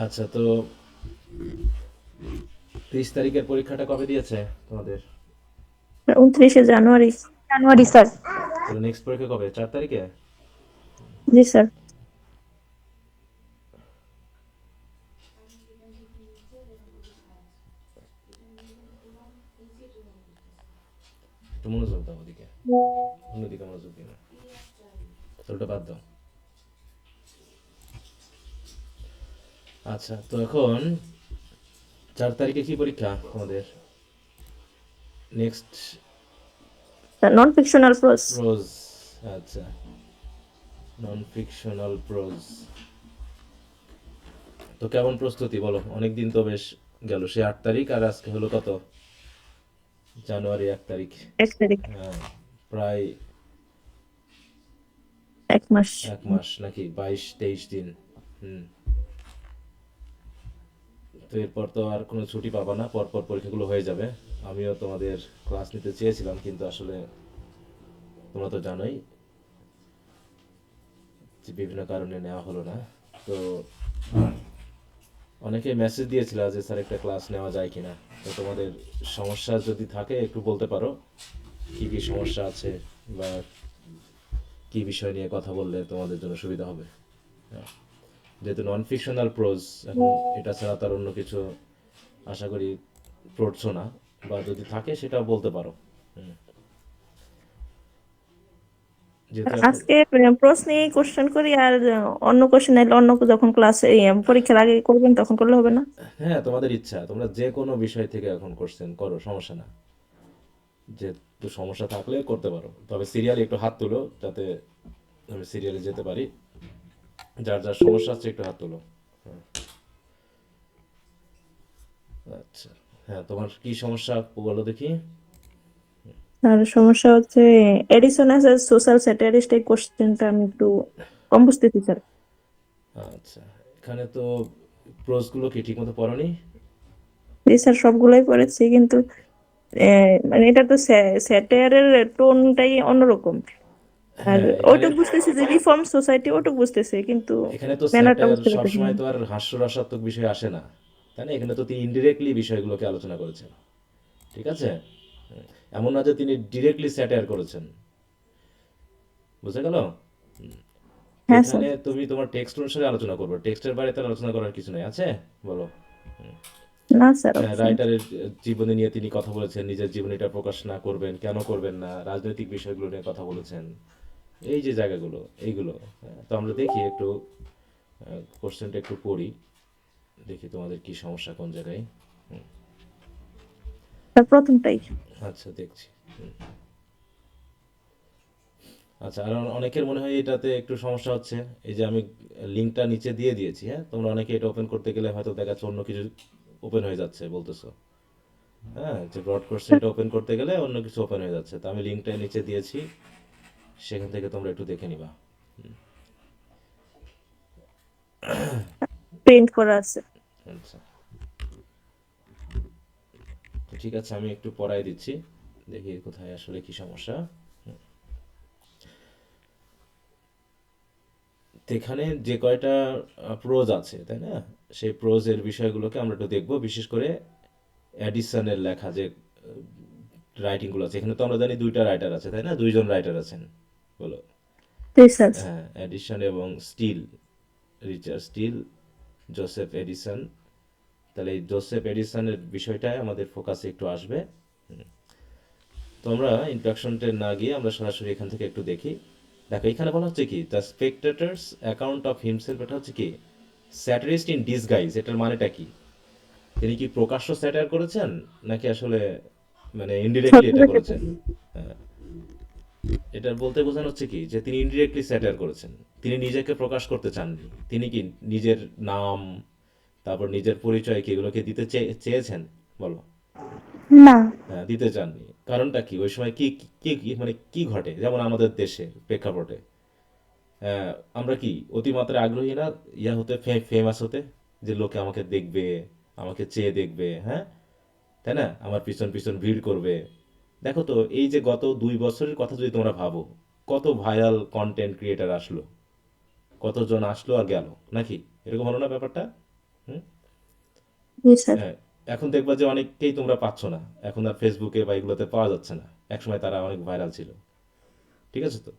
আচ্ছা, তো 30 তারিখের পরীক্ষাটা কবে দিয়েছে তোমাদের? 29শে জানুয়ারি। জানুয়ারি স্যার। তাহলে নেক্সট পরীক্ষা কবে, 4 তারিখে? জি স্যার। একটু মনোযোগ দাও ওদিকে, অন্যদিকে মনোযোগ দিও না। তো ওটা বাদ দাও। আচ্ছা, তো এখন 4 তারিখে কি পরীক্ষা তোমাদের? নেক্সট নন ফিকশনাল প্রোজ। প্রোজ। আচ্ছা, নন ফিকশনাল প্রোজ। তো কেমন প্রস্তুতি বলো? অনেক দিন তো বেশ গেল, সে 8 তারিখ আর আজকে হলো কত, জানুয়ারি 1 তারিখ। 1 তারিখ। হ্যাঁ, প্রায় 1 মাস। 1 মাস নাকি 22-23 দিন। হুম। তো এরপর তো আর কোনো ছুটি পাবা না, পরপর পরীক্ষাগুলো হয়ে যাবে। আমিও তোমাদের ক্লাস নিতে চেয়েছিলাম, কিন্তু আসলে তোমরা তো জানোই যে বিভিন্ন কারণে নেওয়া হলো না। তো অনেকে মেসেজ দিয়েছিল যে স্যার একটা ক্লাস নেওয়া যায় কিনা। তো তোমাদের সমস্যা যদি থাকে একটু বলতে পারো, কি কি সমস্যা আছে বা কি বিষয় নিয়ে কথা বললে তোমাদের জন্য সুবিধা হবে। হ্যাঁ, যেহেতু নন ফিকশনাল প্রোজ, এখন এটা ছাড়া তার অন্য কিছু আশা করি পড়ছো না, বা যদি থাকে সেটাও বলতে পারো। হুম, যেহেতু এখন আজকে প্রোজ নিয়ে কোশ্চেন করি, আর অন্য কোশ্চেন এলে অন্য যখন ক্লাসে পরীক্ষার আগে করবেন তখন করলে হবে না? হ্যাঁ, তোমাদের ইচ্ছা, তোমরা যে কোনো বিষয় থেকে এখন কোশ্চেন করো, সমস্যা না। যেহেতু সমস্যা থাকলে করতে পারো, তবে সিরিয়ালে একটু হাত তুলো যাতে আমি সিরিয়ালে যেতে পারি। যার যার সমস্যা আছে একটু হাত তুলো। হ্যাঁ, আচ্ছা। হ্যাঁ, তোমার কি সমস্যা বলো দেখি। আর সমস্যা হচ্ছে Edison as a social satirist, এই কোশ্চেনটা আমি একটু কম বুঝতেছি স্যার। আচ্ছা, এখানে তো প্রোজগুলো কি ঠিকমতো পড়োনি? জি স্যার, সবগুলোই পড়েছি, কিন্তু মানে এটা তো স্যাটায়ারের টোনটাই অন্যরকম। আর হ্যাঁ, এখানে ওইটুক বুঝতেছি যে রিফর্ম সোসাইটি, ওটুক বুঝতেছি, কিন্তু এখানে তো ম্যানারটা স্যাটার বুঝতে পারতেছি না। সবসময় তো আর হাস্যরসাত্মক বিষয় আসে না, তাই না? এখানে তো তিনি ইনডিরেক্টলি বিষয়গুলোকে আলোচনা করেছেন। ঠিক আছে? এমন না যে তিনি ডিরেক্টলি স্যাটায়ার করেছেন। বুঝা গেল? তো হ্যাঁ স্যার। এখানে তুমি তোমার টেক্সট অনুসারে আলোচনা করবে, টেক্সটের বাইরে তার আলোচনা করার কিছু নেই, আছে? বলো। না স্যার, হ্যাঁ, অবশ্যই। রাইটারের জীবনী নিয়ে তিনি কথা বলেছেন, নিজের জীবনীটা প্রকাশ না করবেন, কেন করবেন না, রাজনৈতিক বিষয়গুলো নিয়ে কথা বলেছেন। এই যে জায়গাগুলো, এইগুলো। হ্যাঁ, তো আমরা দেখি একটু কোশ্চেনটা একটু পড়ি, দেখি তোমাদের কি সমস্যা কোন জায়গায়। স্যার প্রথমটাই। আচ্ছা, দেখছি। আচ্ছা, আর অনেকের মনে হয় এটাতে একটু সমস্যা হচ্ছে। এই যে আমি লিঙ্কটা নিচে দিয়ে দিয়েছি, হ্যাঁ, তোমরা অনেকে এটা ওপেন করতে গেলে হয়তো দেখা যাচ্ছে অন্য কিছু ওপেন হয়ে যাচ্ছে বলতেছো। হ্যাঁ, যে ব্রড কোর্সে এটা ওপেন করতে গেলে অন্য কিছু ওপেন হয়ে যাচ্ছে, তো আমি লিঙ্কটা নিচে দিয়েছি, সেখান থেকে তোমরা একটু দেখে নিবা। প্রিন্ট করা আছে। আচ্ছা, তো ঠিক আছে, আমি একটু পড়াই দিচ্ছি, দেখি কোথায় আসলে কি সমস্যা। তো এখানে যে কয়টা প্রোজ আছে, তাই না, সেই প্রোজের বিষয়গুলোকে আমরা একটু দেখবো, বিশেষ করে অ্যাডিসনের লেখা যে রাইটিংগুলো আছে। এখানে তো আমরা জানি দুইটা রাইটার আছে, তাই না, দুইজন রাইটার আছেন। বলো। জি স্যার। হ্যাঁ, এডিসন এবং Steele, Richard Steele, Joseph Addison. তাহলে এই জোসেফ এডিসনের বিষয়টাই আমাদের ফোকাসে একটু আসবে। তো আমরা ইন্ট্রোডাকশনটা না গিয়ে আমরা সরাসরি এখান থেকে একটু দেখি। দেখো, এখানে বলা হচ্ছে কি, দ্য স্পেকটেটার্স অ্যাকাউন্ট অফ হিমসেলফ, এটা হচ্ছে কি স্যাটারিস্ট ইন ডিসগাইজ। এটার মানেটা কি? তিনি কি প্রকাশ্য স্যাটার করেছেন, নাকি আসলে মানে ইনডিরেক্টলি এটা ছদ্মবেশে করেছেন? হ্যাঁ, এটা বলতে বোঝানো হচ্ছে কি যে তিনি ইনডিরেক্টলি স্যাটার করেছেন, তিনি নিজেকে প্রকাশ করতে চাননি। তিনি কি নিজের নাম, তারপর নিজের পরিচয় কি এগুলোকে দিতে চেয়েছেন? বলো। না। হ্যাঁ, দিতে চাননি। কারণটা কি? ওই সময় কি মানে কি ঘটে, যেমন আমাদের দেশে প্রেক্ষাপটে আমরা কি অতিমাত্রায় আগ্রহী না ইয়া হতে, ফেমাস হতে, যে লোকে আমাকে দেখবে, আমাকে চেয়ে দেখবে, হ্যাঁ, তাই না, আমার পিছন পিছন ভিড় করবে। দেখো তো, এই যে গত 2 বছরের কথা যদি তোমরা ভাবো, কত ভাইরাল কন্টেন্ট ক্রিয়েটার আসলো, কতজন আসলো আর গেল, নাকি এরকম হলো না ব্যাপারটা? জি স্যার। হ্যাঁ, এখন দেখবা যে অনেককেই তোমরা পাচ্ছ না, এখন আর ফেসবুকে বা এগুলোতে পাওয়া যাচ্ছে না, একসময় তারা অনেক ভাইরাল ছিল, ঠিক আছে তো?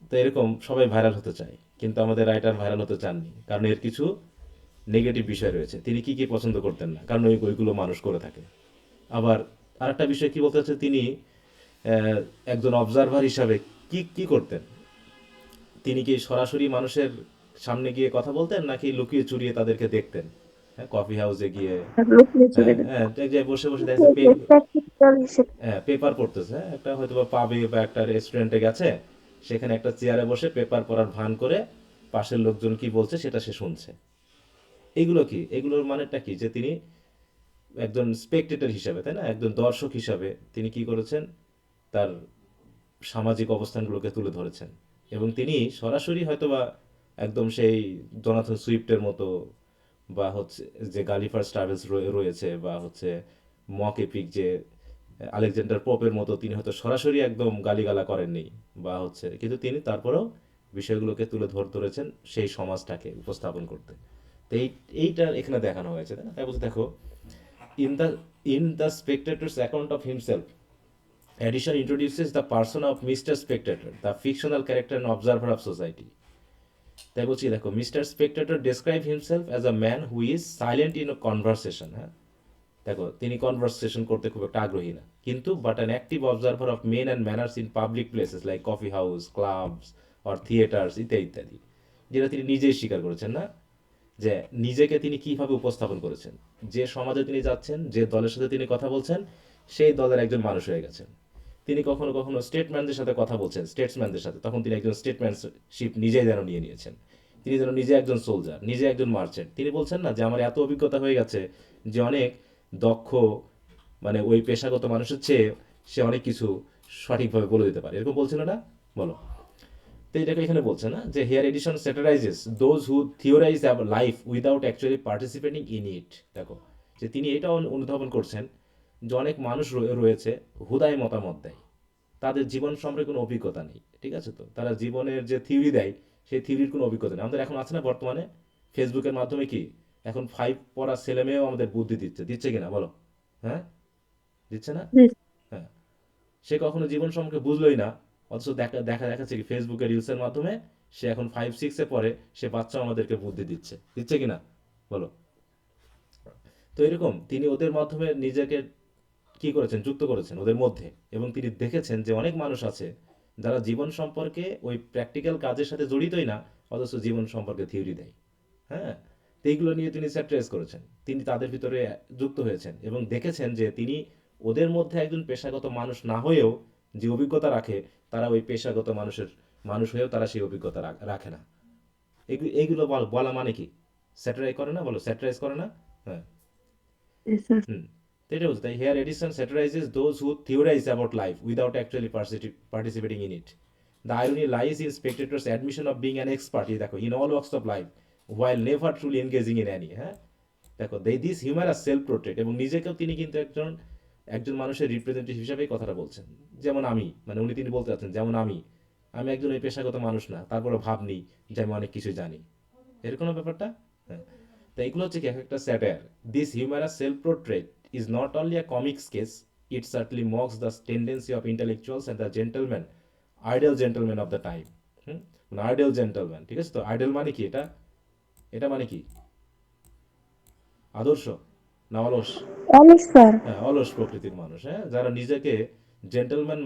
তো এরকম সবাই ভাইরাল হতে চায়, কিন্তু আমাদের রাইটার ভাইরাল হতে চাননি, কারণ এর কিছু নেগেটিভ বিষয় রয়েছে। তিনি কি কি পছন্দ করতেন না, কারণ ওইগুলো মানুষ করে থাকে। আবার আরেকটা বিষয় কি বলতে চাচ্ছে, তিনি আহ, একজন অবজারভার হিসাবে কি কি করতেন, তিনি কি সরাসরি মানুষের সামনে গিয়ে কথা বলতেন নাকি লুকিয়ে চুরিয়ে তাদেরকে দেখতেন? হ্যাঁ, কফি হাউসে গিয়ে, লুকিয়ে চুরি হ্যাঁ হ্যাঁ, এক জায়গায় বসে বসে দেখছে প্র্যাকটিক্যাল হিসেবে। হ্যাঁ পেপার পড়তেছে, হ্যাঁ, একটা হয়তো বা পাবে বা একটা রেস্টুরেন্টে গেছে, সেখানে একটা চেয়ারে বসে পেপার পড়ার ভান করে পাশের লোকজন কি বলছে সেটা সে শুনছে। এগুলো কি, এগুলোর মানেটা কি, যে তিনি একজন স্পেকটেটর হিসাবে, তাই না, একজন দর্শক হিসাবে তিনি কি করেছেন, তার সামাজিক অবস্থানগুলোকে তুলে ধরেছেন। এবং তিনি সরাসরি হয়তোবা একদম সেই জোনাথন সুইফটের মতো, বা হচ্ছে যে গালিফার ট্রাভেলস রয়েছে, বা হচ্ছে মক এপিক যে আলেকজান্ডার পোপের মতো, তিনি হয়তো সরাসরি একদম গালিগালা করেননি, বা হচ্ছে, কিন্তু তিনি তারপরেও বিষয়গুলোকে তুলে ধরেছেন সেই সমাজটাকে উপস্থাপন করতে। তো এইটা এখানে দেখানো হয়েছে, তাই না? তাই বলতে দেখো, in the in the spectator's account of himself, Addison introduces the person of Mr. Spectator, the fictional character and observer of society. তাই বলছি দেখো, mister spectator describe himself as a man who is silent in a conversation. হ্যাঁ, দেখো তিনি conversation করতে খুব একটা আগ্রহী না, কিন্তু but an active observer of men and manners in public places like coffee house, clubs or theatres ইত্যাদি ইত্যাদি, যেটা তিনি নিজেই স্বীকার করেছেন না, যে নিজেকে তিনি কিভাবে উপস্থাপন করেছেন, যে সমাজে তিনি যাচ্ছেন, যে দলের সাথে তিনি কথা বলছেন, সেই দলের একজন মানুষ হয়ে গেছেন। তিনি কখনো কখনো স্টেটম্যানদের সাথে কথা বলছেন, স্টেটসম্যানদের সাথে, তখন তিনি একজন স্টেটম্যানশিপ নিজেই যেন নিয়ে নিয়েছেন। তিনি যেন নিজে একজন সোলজার, নিজে একজন মার্চেন্ট। তিনি বলছেন না যে আমার এত অভিজ্ঞতা হয়ে গেছে যে অনেক দক্ষ, মানে ওই পেশাগত মানুষের চেয়ে সে অনেক কিছু সঠিকভাবে বলে দিতে পারে, এরকম বলছিল না? বলো। তো এটাকে এখানে বলছে না যে here Addison satirises those who theorise about life without actually participating in it. দেখো, যে তিনি এটা অনুধাবন করছেন যে অনেক মানুষ রয়েছে হুদায় মতামত দেয়, তাদের জীবন সম্পর্কে কোনো অভিজ্ঞতা নেই, ঠিক আছে তো, তারা জীবনের যে থিওরি দেয় সেই থিওরির কোনো অভিজ্ঞতা নেই। আমাদের এখন আছে না বর্তমানে ফেসবুকের মাধ্যমে কি, এখন 5 পড়া ছেলে মেয়েও আমাদের বুদ্ধি দিচ্ছে, দিচ্ছে কিনা বলো? হ্যাঁ, দিচ্ছে না? জি। হ্যাঁ, সে কখনো জীবন সম্পর্কে বুঝলোই না, অথচ দেখা দেখা দেখাচ্ছে কি ফেসবুকের রিলসের মাধ্যমে সে এখন 5-6-এ পড়ে, সে বাচ্চা আমাদেরকে বুদ্ধি দিচ্ছে, দিচ্ছে কিনা বলো? তো এরকম তিনি ওদের মাধ্যমে নিজেকে কি করেছেন, যুক্ত করেছেন ওদের মধ্যে, এবং তিনি দেখেছেন যে অনেক মানুষ আছে যারা জীবন সম্পর্কে ওই প্র্যাকটিক্যাল কাজের সাথে জড়িতই না, অথচ জীবন সম্পর্কে থিওরি দেয়। হ্যাঁ, তো এইগুলো নিয়ে তিনি স্যাট্রাইজ করেছেন, তিনি তাদের ভিতরে যুক্ত হয়েছেন এবং দেখেছেন যে তিনি ওদের মধ্যে একজন পেশাগত মানুষ না হয়েও যে অভিজ্ঞতা রাখে, তারা ওই পেশাগত মানুষ হয়েও তারা সেই অভিজ্ঞতা রাখে না। এইগুলো বলা মানে কি, স্যাটারাইজ করে না, বলো, স্যাটারাইজ করে না? হ্যাঁ। জি স্যার। হুম, তো এটা বলছে, তাই here Addison satirises those who theorise about life without actually participating in it. The irony lies in spectator's admission of being an expert, এই দেখো, in all works of life while never truly engaging in any. হ্যাঁ, দেখো, this humorous self portrait, এবং নিজেকেও তিনি কিন্তু একজন একজন মানুষের রিপ্রেজেন্টেটিভ হিসাবেই কথাটা বলছেন। যেমন আমি, মানে উনি তিনি বলতে চাচ্ছেন যেমন আমি একজন এই পেশাগত মানুষ না, তারপরে ভাবনি যে আমি অনেক কিছু জানি, এরকম ব্যাপারটা। হ্যাঁ, তো এগুলো হচ্ছে কি এক একটা satire. This humorous self portrait is not only a comic sketch, it certainly mocks the tendency of intellectuals and the gentleman, ideal gentleman of the time. Hmm, মানে আইডিয়াল জেন্টলম্যান, ঠিক আছে তো? আইডিয়াল মানে কি, এটা এটা মানে কি, আদর্শ না অলস? অলস স্যার। হ্যাঁ, অলস প্রকৃতির মানুষ, হ্যাঁ, যারা নিজেকে জেন্টলম্যান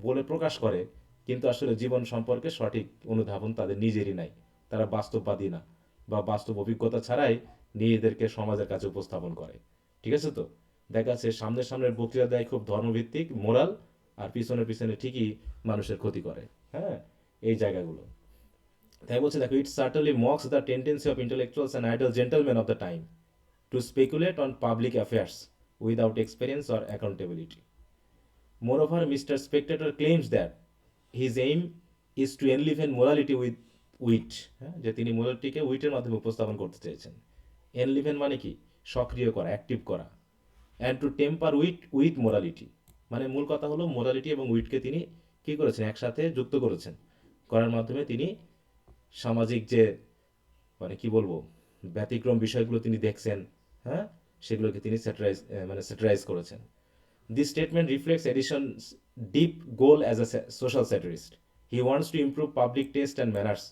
বলে প্রকাশ করে, কিন্তু আসলে জীবন সম্পর্কে সঠিক অনুধাবন তাদের নিজেরই নাই, তারা বাস্তববাদী না, বা বাস্তব অভিজ্ঞতা ছাড়াই নিজেদেরকে সমাজের কাছে উপস্থাপন করে, ঠিক আছে তো? দেখা যাচ্ছে সামনের বক্তৃতা দেয় খুব ধর্মভিত্তিক মোরাল, আর পিছনে পিছনে ঠিকই মানুষের ক্ষতি করে। হ্যাঁ, এই জায়গাগুলো, তাই বলছে দেখো, it certainly mocks the tendency of intellectuals and idle gentleman of the time to speculate on public affairs without experience or accountability. Moreover, Mr. Spectator claims that his aim is to enliven morality with wit, হ্যাঁ, যে তিনি মোরালিটিকে উইটের মাধ্যমে উপস্থাপন করতে চেয়েছেন। এনলিভেন মানে কি, সক্রিয় করা, অ্যাক্টিভ করা। And to temper wit with morality, মানে মূল কথা হলো মোরালিটি এবং উইটকে তিনি কি করেছেন, একসাথে যুক্ত করেছেন, করার মাধ্যমে তিনি সামাজিক যে, মানে কি বলবো, ব্যতিক্রম বিষয়গুলো তিনি দেখছেন, হ্যাঁ, সেগুলোকে তিনি স্যাটারাইজ করেছেন। This statement reflects Edison's deep goal as a social satirist. He wants to improve public taste and manners,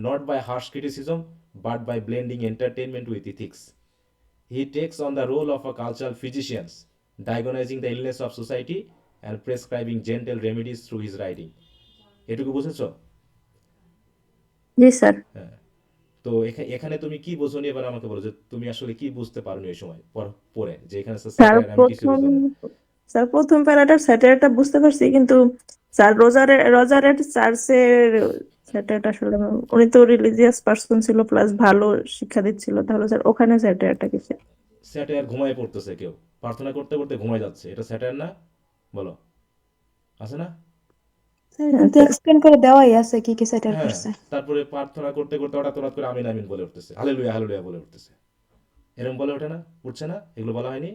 not by harsh criticism, but by blending entertainment with ethics. He takes on the role of a cultural physician, diagnosing the illness of society and prescribing gentle remedies through his writing. এটুকু বুঝেছো? জি sir. হ্যাঁ। তো এখানে তুমি কি বোঝো নি, এবার আমাকে বলো যে তুমি আসলে কি বুঝতে পারোনি এই সময় পড়ে, যে এখানে স্যার স্যাটায়ার আমি কিছু প্রথম বুঝলাম না। স্যার প্রথম প্যারাটার স্যাটারটা বুঝতে পারছি, কিন্তু স্যার রজারের চার্চের স্যাটারটা আসলে উনি তো রিলিজিয়াস পার্সন ছিল, প্লাস ভালো শিক্ষা দিচ্ছিল, তাহলে স্যার ওখানে স্যাটারটা কিসে? স্যাটায়ার ঘুমায় পড়তেছে কেউ, প্রার্থনা করতে করতে ঘুমায় যাচ্ছে, এটা স্যাটায়ার না? বলো, আছে না? স্যার হ্যাঁ কিন্তু স্যার। এক্সপ্লেন করে দেওয়াই আছে কি কি সেটার হ্যাঁ, করছে। তারপরে প্রার্থনা করতে করতে হঠাৎ হঠাৎ করে আমিন আমিন বলে উঠতেছে, হালেলুয়া হালেলুয়া বলে উঠতেছে, এরকম বলে ওঠে না? উঠছে না? এগুলো বলা হয়নি?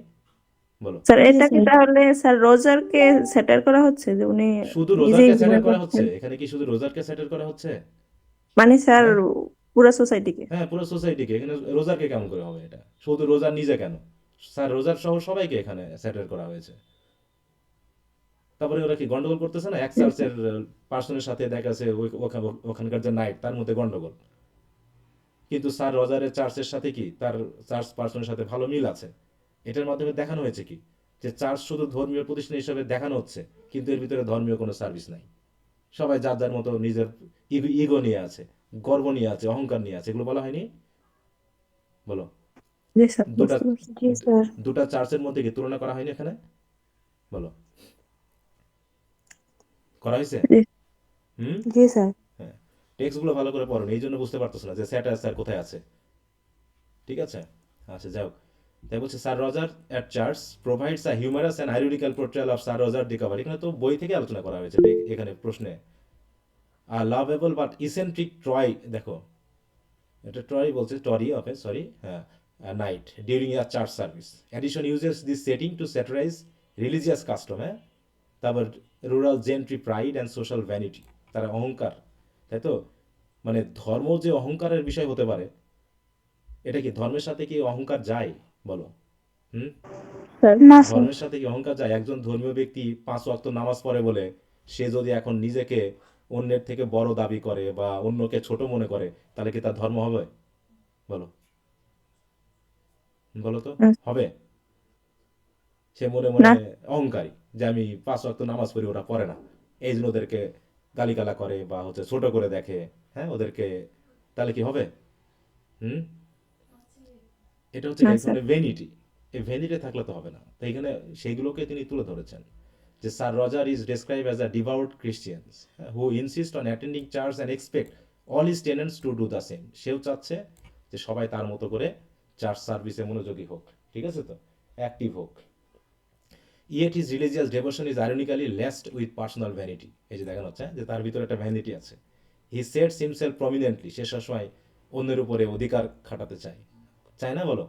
বলো। স্যার জি এটা কি স্যার। তাহলে স্যার রোজারকে স্যাটার করা হচ্ছে যে উনি শুধু নিজেই রোজারকে স্যাটার ঘুমায় করা হচ্ছে? পড়ছেন? এখানে কি শুধু রোজারকে স্যাটার করা হচ্ছে? মানে স্যার হ্যাঁ, পুরো সোসাইটিকে? হ্যাঁ, পুরো সোসাইটিকে। এখানে রোজারকে কেমন করে হবে এটা? শুধু রোজার নিজে কেন? স্যার রোজার সহ সবাইকে এখানে স্যাটার করা হয়েছে। তারপরে ওরা কি গন্ডগোল করতেছে না? এক চার্চের পার্সনের সাথে দেখা যাচ্ছে ওখানকার যে নাইট, তার মধ্যে গন্ডগোল, কিন্তু স্যার রজারের চার্চের সাথে কি তার চার্চ পার্সনের সাথে ভালো মিল আছে। এটার মাধ্যমে দেখানো হয়েছে কি, যে চার্চ শুধু ধর্মীয় প্রতিষ্ঠান হিসেবে দেখানো হচ্ছে, কিন্তু এর ভিতরে ধর্মীয় কোনো সার্ভিস নাই। সবাই যার যার মতো নিজের ইগো নিয়ে আছে, গর্ব নিয়ে আছে, অহংকার নিয়ে আছে। এগুলো বলা হয়নি? বলো। জি স্যার, দুটা বুঝতে পারছি। জি স্যার। দুটা চার্চের মধ্যে কি তুলনা করা হয়নি এখানে? বলো, করা হয়েছে? জি হুম। জি স্যার। হ্যাঁ, টেক্সটগুলো ভালো করে পড়ো, এই জন্য বুঝতে পারতেছ না যে স্যাটার স্যার কোথায় আছে। ঠিক আছে, আচ্ছা যাও। তাই বলছে sir Roger at church provides a humorous and ironical portrayal of sir Roger de Coverley. এখানে তো বই থেকে আলোচনা করা হয়েছে, এখানে প্রশ্নে। আর লাভেবল বাট ইসেন্ট্রিক ট্রয়, দেখো এটা ট্রয় বলছে, টরি ওকে সরি, হ্যাঁ, knight during a church service. Addison uses this setting to satirise religious custom, হ্যাঁ। তারপর rural gentry pride and social vanity, তারা অহংকার, তাই তো? মানে ধর্ম যে অহংকারের বিষয় হতে পারে, এটা কি ধর্মের সাথে কি অহংকার যায়? বলো। হুম। স্যার। না স্যার। ধর্মের সাথে কি অহংকার যায়? একজন ধর্মীয় ব্যক্তি 5 ওয়াক্ত নামাজ পড়ে বলে সে যদি এখন নিজেকে অন্যের থেকে বড় দাবি করে বা অন্যকে ছোট মনে করে, তাহলে কি তার ধর্ম হবে? বলো, বলো তো, হুম, হবে? সে মনে মনে না অহংকারী, যে আমি 5 ওয়াক্ত নামাজ পড়ি, ওরা পড়ে না, এই জন্য ওদেরকে গালিগালা করে বা হচ্ছে ছোট করে দেখে, হ্যাঁ, ওদেরকে, তাহলে কি হবে? হুম। এটা হচ্ছে না এক স্যার। ধরনের ভ্যানিটি। এই ভ্যানিটি থাকলে তো হবে না। তো এখানে সেইগুলোকে তিনি তুলে ধরেছেন, যে sir Roger is describe as a devout Christians who insist on attending church and expect all his tenants to do the same. সেও চাচ্ছে যে সবাই তার মতো করে চার্চ সার্ভিসে মনোযোগী হোক, ঠিক আছে তো, অ্যাক্টিভ হোক। Yet his religious devotion is ironically laced with personal vanity. এই যে দেখানো হচ্ছে যে তার ভিতরে একটা ভ্যানিটি আছে। হি সেটস হিমসেলফ প্রমিনেন্টলি, সে সবসময় অন্যের উপরে অধিকার খাটাতে চায়, চায় না? বলো।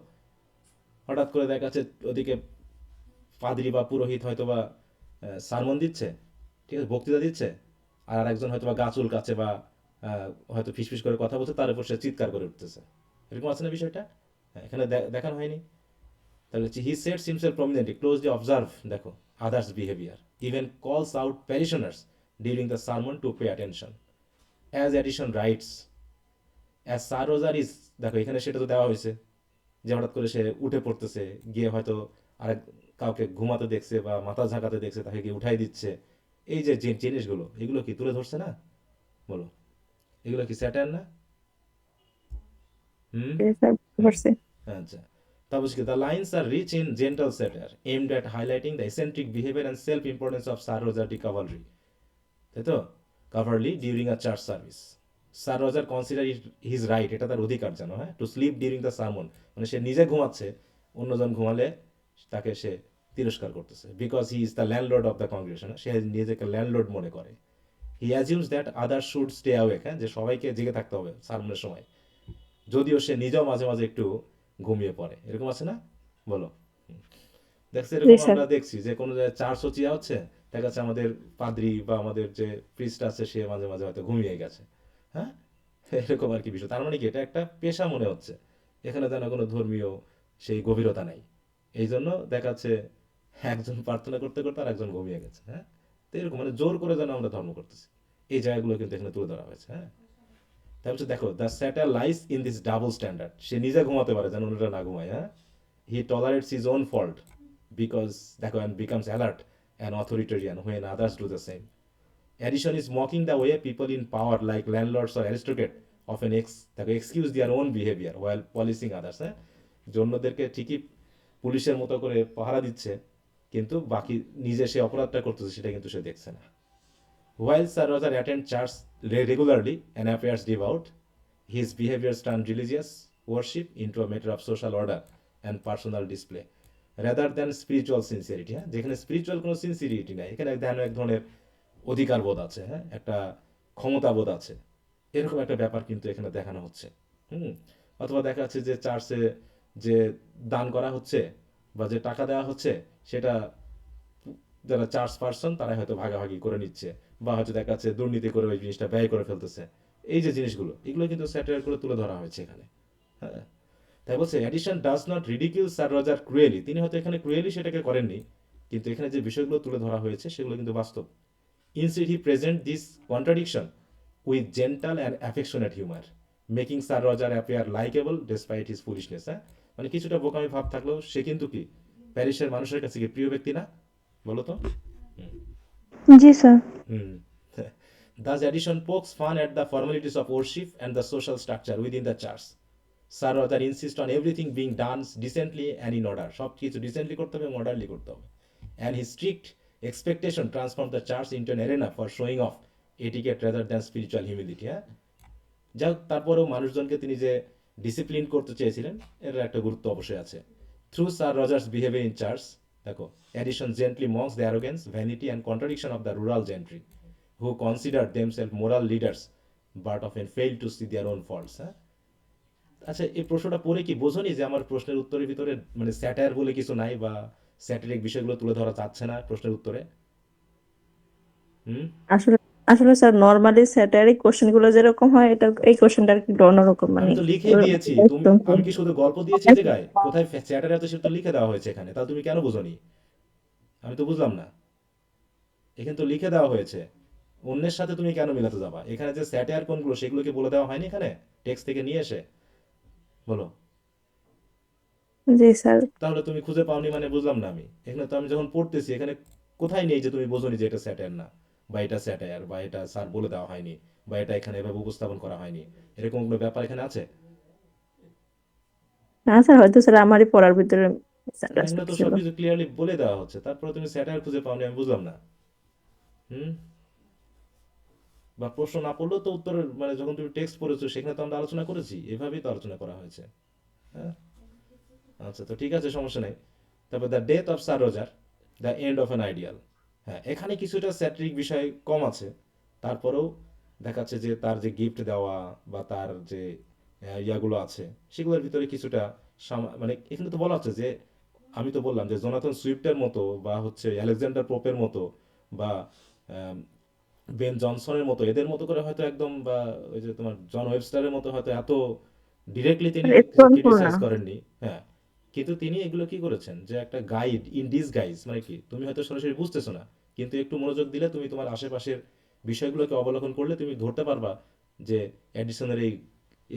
হঠাৎ করে দেখা যাচ্ছে ওদিকে পাদ্রী বা পুরোহিত হয়তো বা সারমন দিচ্ছে, ঠিক আছে, বক্তৃতা দিচ্ছে, আর আরেকজন হয়তো বা গা চুলকাচ্ছে বা হয়তো ফিসফিস করে কথা বলছে, তার উপর সে চিৎকার করে উঠতেছে। এরকম আছে না বিষয়টা? হ্যাঁ, এখানে দেখানো হয়নি? তাহলে হচ্ছে he sets himself prominently, closely observe, দেখো, others behaviour, even calls out parishioners during the sermon to pay attention, as Addison writes as sir Roger is, দেখো এখানে সেটা তো দেওয়া হয়েছে, যে হঠাৎ করে সে উঠে পড়তেছে, গিয়ে হয়তো আরেক কাউকে ঘুমাতে দেখছে বা মাথা ঝাঁকাতে দেখছে, তাকে গিয়ে উঠাই দিচ্ছে। এই যে জিনিসগুলো, এগুলো কি তুলে ধরছে না? বলো, এগুলো কি স্যাটার না? হুম। জি স্যার, বুঝতে হ্যাঁ, পারছি। আচ্ছা। তারপর কি, the lines are rich in gentle satire aimed at highlighting the eccentric behaviour and self importance of sir Roger de Coverley, তাই তো, Coverley during a church service. Sir Roger consider his right, এটা তার অধিকার জানো, হ্যাঁ, to sleep during the sermon, মানে সে নিজে ঘুমাচ্ছে, অন্যজন ঘুমালে তাকে সে তিরস্কার করতেছে, because he is the landlord of the congregation, সে নিজেকে ল্যান্ডলর্ড মনে করে। He assumes that other should stay awake, হ্যাঁ, যে সবাইকে জেগে থাকতে হবে সারমনের সময়, যদিও সে নিজেও মাঝে মাঝে একটু ঘুমিয়ে পড়ে। এরকম আছে না? বলো। দেখছি, জি এরকম স্যার। আমরা দেখছি যে কোনো জায়গায় চার্চ চিয়া হচ্ছে, দেখা যাচ্ছে আমাদের পাদ্রি বা আমাদের যে প্রিস্ট আছে সে মাঝে মাঝে হয়তো ঘুমিয়ে গেছে, হ্যাঁ। এরকম আর কি বিষয়। তার মানে কি, এটা একটা পেশা মনে হচ্ছে, এখানে যেন কোনো ধর্মীয় সেই গভীরতা নাই। এই জন্য দেখাচ্ছে একজন প্রার্থনা করতে করতে আর একজন ঘুমিয়ে গেছে, হ্যাঁ। তো এরকম মানে জোর করে যেন আমরা ধর্ম করতেছি, এই জায়গাগুলো কিন্তু এখানে তুলে ধরা হয়েছে, হ্যাঁ। তাই বলছে দেখো, the satire lies in this double standard, সে নিজে ঘুমাতে পারে যেন অন্যরা না ঘুমায়, হ্যাঁ। He tolerates his own fault because দেখো and becomes alert and authoritarian when others do the same. Addition is mocking the way people in power like landlords or aristocrats often দেখো excuse their own behavior while policing others, হ্যাঁ। যে অন্যদেরকে ঠিকই পুলিশের মতো করে পাহারা দিচ্ছে, কিন্তু বাকি নিজে সে অপরাধটা করতেছে সেটা কিন্তু সে দেখছে না। While Sir Roger attends church regularly and appears devout, his behaviors turn religious worship into a matter of social order and personal display rather than spiritual sincerity, হ্যাঁ। যেখানে স্পিরিচুয়াল কোনো সিনসিরিটি নাই, এখানে এক ধরনের অধিকার বোধ আছে, হ্যাঁ, একটা ক্ষমতা বোধ আছে, এরকম একটা ব্যাপার কিন্তু এখানে দেখানো হচ্ছে। হুম। অথবা দেখা যাচ্ছে যে চার্চে যে দান করা হচ্ছে বা যে টাকা দেওয়া হচ্ছে, সেটা যারা চার্চ পার্সন তারা হয়তো ভাগাভাগি করে নিচ্ছে, বা হয়তো দেখা যাচ্ছে দুর্নীতি করে ওই জিনিসটা ব্যয় করে ফেলতেছে। এই যে জিনিসগুলো, এগুলো কিন্তু স্যাটায়ার করে তুলে ধরা হয়েছে এখানে, হ্যাঁ। তাই বলছে Addison does not ridicule sir Roger cruelly, তিনি হয়তো এখানে ক্রুয়েলি সেটাকে করেননি, কিন্তু এখানে যে বিষয়গুলো তুলে ধরা হয়েছে সেগুলো কিন্তু বাস্তব। Instead, he presents this contradiction with gentle and affectionate humor, making Sir Roger appear likable despite his foolishness, হ্যাঁ। মানে কিছুটা বোকামি ভাব থাকলেও সে কিন্তু কি প্যারিসের মানুষের কাছে কি প্রিয় ব্যক্তি না, বলো তো? জি sir. Hmm. Thus, addition pokes fun at the formalities of worship and the social structure within the church. Sir Roger insists on everything being done decently and in order. সব কিছু ডিসেন্টলি করতে হবে, মডার্নলি করতে হবে। And his strict expectation transformed the church into an arena for showing off etiquette rather than spiritual humility, হ্যাঁ। যাই হোক, তারপরেও মানুষজনকে তিনি যে ডিসিপ্লিন করতে চেয়েছিলেন এর একটা গুরুত্ব অবশ্যই আছে। Through sir Roger's behaviour in church, দেখো Addison gently mocks the arrogance vanity and contradiction of the rural gentry who considered themselves moral leaders but often failed to see their own faults, হ্যাঁ। আচ্ছা, এই প্রশ্নটা পড়ে কি বোঝনি যে আমার প্রশ্নের উত্তরের ভিতরে মানে স্যাটায়ার বলে কিছু নাই, বা স্যাটারিক বিষয়গুলো তুলে ধরা যাচ্ছে না প্রশ্নের উত্তরে? হুম। আসলে আসলে স্যার নর্মালি স্যাটারিক কোশ্চেন গুলো যেরকম হয়, এটা এই কোশ্চেনটা আর কি একটু অন্যরকম, আমি মানে তো লিখেই দিয়েছি, আমি কি শুধু গল্প দিয়েছি এই জায়গায়? কোথায় স্যাটার আছে সেটা তো লিখে দেওয়া হয়েছে এখানে, তাহলে তুমি কেন বোঝনি? আমি তো বুঝলাম না, এখানে তো লিখে দেওয়া হয়েছে, অন্যের সাথে তুমি কেন মিলাতে যাবা? এখানে যে স্যাটায়ার কোনগুলো সেগুলো কি বলে দেওয়া হয়নি এখানে টেক্সট থেকে নিয়ে এসে? বলো। জি স্যার। তাহলে তুমি খুঁজে পাওনি মানে বুঝলাম না আমি। এখানে তো আমি যখন পড়তেছি এখানে কোথায় নেই যে তুমি বোঝনি যে এটা স্যাটায়ার না, বা এটা স্যাটায়ার, বা এটা স্যার বলে দেওয়া হয়নি, বা এটা এখানে এভাবে উপস্থাপন করা হয়নি, এরকম কোনো ব্যাপার এখানে আছে? না স্যার, হয়তো স্যার আমারই পড়ার ভিতরে না, এখানে মিসআন্ডারস্ট্যান্ড তো ছিল। সবকিছু ক্লিয়ারলি বলে দেওয়া হচ্ছে, তারপরে তুমি স্যাটায়ার খুঁজে পাওনি, আমি বুঝলাম না। হুম। বা প্রশ্ন না পড়লেও তো উত্তরের মানে যখন তুমি টেক্সট পড়েছো সেখানে তো আমরা আলোচনা করেছি, এভাবেই তো আলোচনা করা হয়েছে, হ্যাঁ। আচ্ছা, তো ঠিক আছে, সমস্যা নেই। তারপর the death of sir Roger, the end of an ideal, হ্যাঁ। এখানে কিছুটা স্যাটরিক বিষয় কম আছে, তারপরেও দেখাচ্ছে যে তার যে গিফট দেওয়া বা তার যে ইয়াগুলো আছে সেগুলোর ভিতরে কিছুটা মানে এখানে তো বলা হচ্ছে যে, আমি তো বললাম যে জোনাথন সুইফটের মতো বা হচ্ছে আলেকজান্ডার পোপের মতো বা আম, বেন জনসনের মতো এদের মতো করে হয়তো একদম, বা ওই যে তোমার জন ওয়েবস্টারের মতো হয়তো এত ডিরেক্টলি তিনি স্কনফুল না। ক্রিটিসাইজ করেননি, হ্যাঁ। কিন্তু তিনি এগুলো কি করেছেন যে একটা গাইড ইন ডিস গাইজ, মানে কি তুমি হয়তো সরাসরি বুঝতেছো না, কিন্তু একটু মনোযোগ দিলে তুমি তোমার আশেপাশের বিষয়গুলোকে অবলোকন করলে তুমি ধরতে পারবা যে এডিসনের এই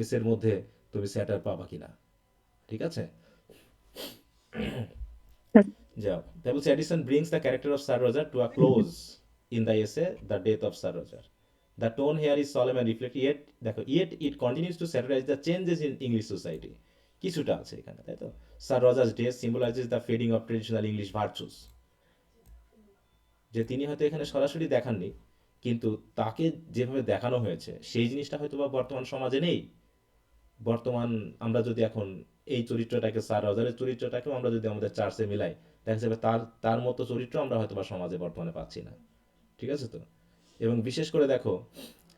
এসের মধ্যে তুমি স্যাটার পাবা কিনা, ঠিক আছে। যাও, তাই বলছে Addison brings the character of sir Roger to a close in the essay the death of sir Roger. The tone here is solemn and reflect, yet দেখো yet it continues to satirize the changes in English society, কিছুটা আছে এখানে, তাই তো। Sir Roger's death symbolizes the fading of traditional English virtues, যে তিনি হয়তো এখানে সরাসরি দেখাননি, কিন্তু তাকে যেভাবে দেখানো হয়েছে সেই জিনিসটা হয়তো বা বর্তমান সমাজে নেই। বর্তমান আমরা যদি এখন এই চরিত্রটাকে, স্যার রজারের চরিত্রটাকেও আমরা যদি আমাদের চার্চে মিলাই, দেখা যাবে তার তার মতো চরিত্র আমরা হয়তো বা সমাজে বর্তমানে পাচ্ছি না, ঠিক আছে তো। এবং বিশেষ করে দেখো,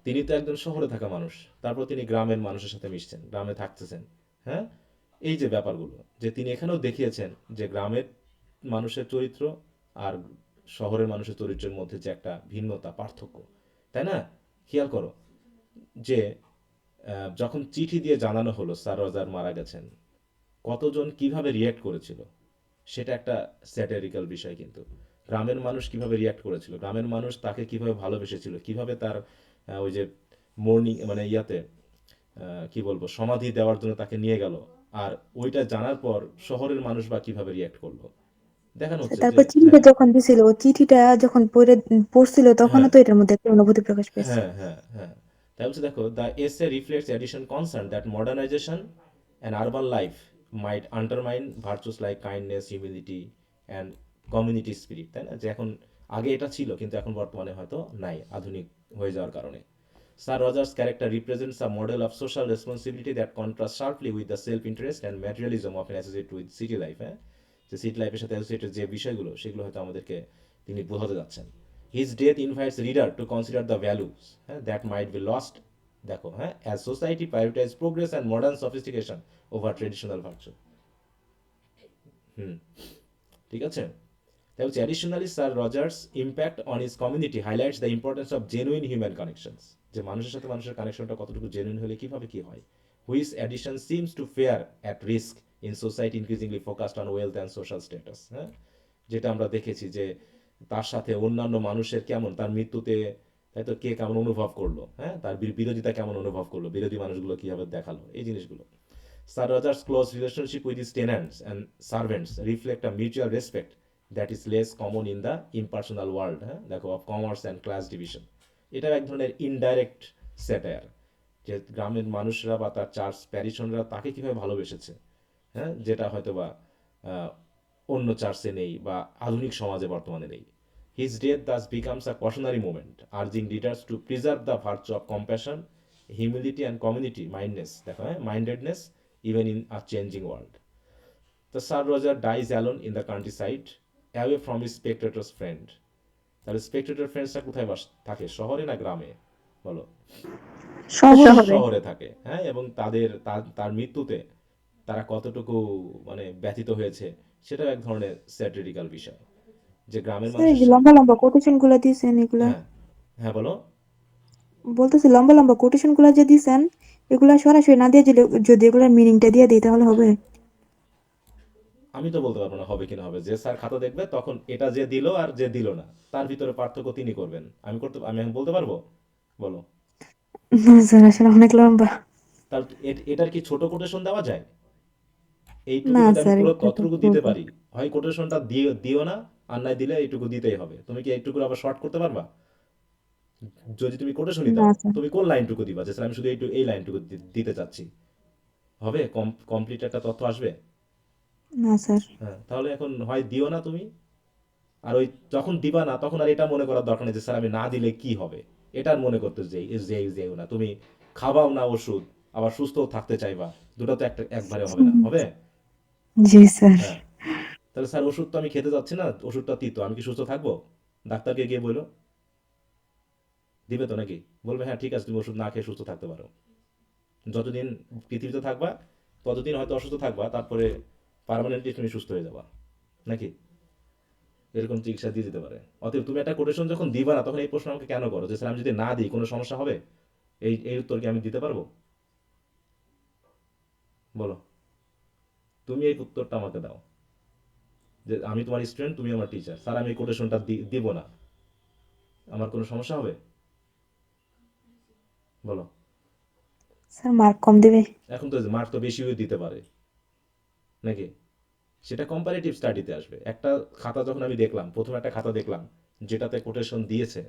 তিনি তো একজন শহরে থাকা মানুষ, তারপর তিনি গ্রামের মানুষের সাথে মিশছেন, গ্রামে থাকতেছেন, হ্যাঁ। এই যে ব্যাপারগুলো যে তিনি এখানেও দেখিয়েছেন যে গ্রামের মানুষের চরিত্র আর শহরের মানুষের চরিত্রের মধ্যে যে একটা ভিন্নতা, পার্থক্য, তাই না। খেয়াল করো যে যখন চিঠি দিয়ে জানানো হলো স্যার রজার মারা গেছেন, কতজন কিভাবে রিয়্যাক্ট করেছিল সেটা একটা স্যাটারিক্যাল বিষয়। কিন্তু গ্রামের মানুষ কিভাবে রিয়্যাক্ট করেছিল, গ্রামের মানুষ তাকে কিভাবে ভালোবেসেছিল, কিভাবে তার ওই যে মর্নিং মানে ইয়াতে কি বলবো সমাধি দেওয়ার জন্য তাকে নিয়ে গেল, আর ওইটা জানার পর শহরের মানুষ বা কিভাবে রিয়্যাক্ট করলো দেখানো হচ্ছে যে তারপর চিঠিটা হ্যাঁ যখন দিছিল, চিঠিটা যখন পড়ছিল, তখনও হ্যাঁ তো এটার মধ্যে একটা অনুভূতি প্রকাশ পেয়েছে। হ্যাঁ হ্যাঁ হ্যাঁ তাই বলছে দেখো, the essay reflects Addison concern that modernisation and urban life might undermine virtues like kindness, humility and community spirit, তাই না? যে এখন আগে এটা ছিল কিন্তু এখন বর্তমানে হয়তো নাই আধুনিক হয়ে যাওয়ার কারণে। Sir Roger's character represents a model of social responsibility that contrast sharply with the self interest and materialism of associate with city life. হ্যাঁ, যে সিটি লাইফের সাথে অ্যাসোসিয়েটেড যে বিষয়গুলো সেগুলো হয়তো আমাদেরকে তিনি বোঝাতে যাচ্ছেন। His death invites reader to consider the values that might be lost, দেখো হ্যাঁ, as society prioritize progress and modern sophistication over traditional virtue। হুম, ঠিক আছে। তাই হচ্ছে additionally sir Roger's impact on his community highlights the importance of genuine human connections, যে মানুষের সাথে মানুষের কানেকশনটা কতটুকু জেনুইন হলে কিভাবে কি হয়। Which addition seems to fair at risk in society increasingly focused on wealth and social status. হ্যাঁ, যেটা আমরা দেখেছি যে তার সাথে অন্যান্য মানুষের কেমন তার মৃত্যুতে, তাই তো কে কেমন অনুভব করলো, হ্যাঁ তার বিরোধিতা কেমন অনুভব করলো, বিরোধী মানুষগুলো কিভাবে দেখালো, এই জিনিসগুলো। Sir Roger's close relationship with his tenants and servants reflect a mutual respect that is less common in the impersonal world, হ্যাঁ দেখো, of commerce and class division। এটা এক ধরনের ইনডাইরেক্ট স্যাটায়ার, যে গ্রামের মানুষরা বা তার চার্চ প্যারিশনরা তাকে কিভাবে ভালোবেসেছে, হ্যাঁ যেটা হয়তো বা আহ, অন্য চার্চে নেই বা আধুনিক সমাজে বর্তমানে নেই। His death thus becomes a cautionary movement urging leaders to preserve the virtue of compassion, humility and community mindness, দেখো হ্যাঁ mindedness even in a changing world. The sir Roger dies alone in the countryside away from his Spectator's friend. তাহলে Spectator ফ্রেন্ডসরা কোথায় থাকে, শহরে না গ্রামে বলো? শহরে। শহরে। শহরে থাকে। হ্যাঁ, এবং তার মৃত্যুতে তারা কতটুকু মানে ব্যথিত হয়েছে সেটাও এক ধরনের স্যাটিরিক্যাল বিষয়, যে গ্রামের স্যার, এই মানুষের যে লম্বা লম্বা কোটেশন গুলা দিয়েছেন, এগুলা হ্যাঁ হ্যাঁ বলো। বলতেছি, লম্বা লম্বা কোটেশন গুলা যে দিয়েছেন, এগুলা সরাসরি না দিয়ে, যদি এগুলার মিনিংটা দিয়ে দিই তাহলে হবে? আমি তো বলতে পারবো না হবে কিনা হবে, যে স্যার খাতা দেখবে তখন এটা যে দিল আর যে দিল না তার ভিতরে পার্থক্য তিনি করবেন, আমি এখন বলতে পারবো? বলো। না স্যার, আসলে অনেক লম্বা। তার এটার কি ছোট কোটেশন দেওয়া যায়? এইটুকু না যদি আমি স্যার, পুরো এটা তো ততটুকু দিতে বলবো। পারি, হয় কোটেশনটা দিও না, আর নাই দিলে এইটুকু দিতেই হবে। তুমি কি এইটুকু আবার শর্ট করতে পারবা? যদি তুমি কোটেশনই না দাও, স্যার। তুমি কোন লাইনটুকু দিবা যে স্যার আমি শুধু এই লাইনটুকু দিতে চাচ্ছি, হবে? কমপ্লিট একটা তথ্য আসবে? না স্যার। হ্যাঁ, তাহলে এখন হয় দিও না তুমি, আর ওই যখন দিবা না তখন আর এটা মনে করার দরকার নেই যে স্যার আমি না দিলে কি হবে, এটা আর মনে করতে যেও না। তুমি খাবাও না ওষুধ, আবার সুস্থও থাকতে চাইবা, দুটো তো একবারে হবে না, হবে? জি স্যার। হ্যাঁ, তাহলে স্যার ওষুধ তো আমি খেতে যাচ্ছি না, ওষুধটা তিতো, আমি কি সুস্থ থাকবো? ডাক্তারকে গিয়ে বলো, দিবে তো নাকি? বলবে হ্যাঁ ঠিক আছে তুমি ওষুধ না খেয়ে সুস্থ থাকতে পারো। যতদিন পৃথিবীতে থাকবা ততদিন হয়তো অসুস্থ থাকবা, তারপরে পার্মানেন্টলি তুমি সুস্থ হয়ে যাবা, নাকি? এরকম চিকিৎসা দিয়ে দিতে পারে। অতএব তুমি একটা কোটেশন যখন দিবা না তখন এই প্রশ্ন আমাকে কেন করো যে স্যার আমি যদি না দিই কোনো সমস্যা হবে? এই উত্তর কি আমি দিতে পারবো? বলো, তুমি এই উত্তরটা আমাকে দাও, যে আমি তোমার স্টুডেন্ট, তুমি আমার টিচার, স্যার আমি এই কোটেশনটা দিব না, আমার কোনো সমস্যা হবে? বলো। স্যার, মার্ক কম দিবে। এখন তো মার্ক তো বেশিও দিতে পারে, নাকি? সেটা কম্পারেটিভ স্টাডিতে আসবে। একটা খাতা যখন আমি দেখলাম, প্রথম একটা খাতা দেখলাম যেটাতে কোটেশন দিয়েছে,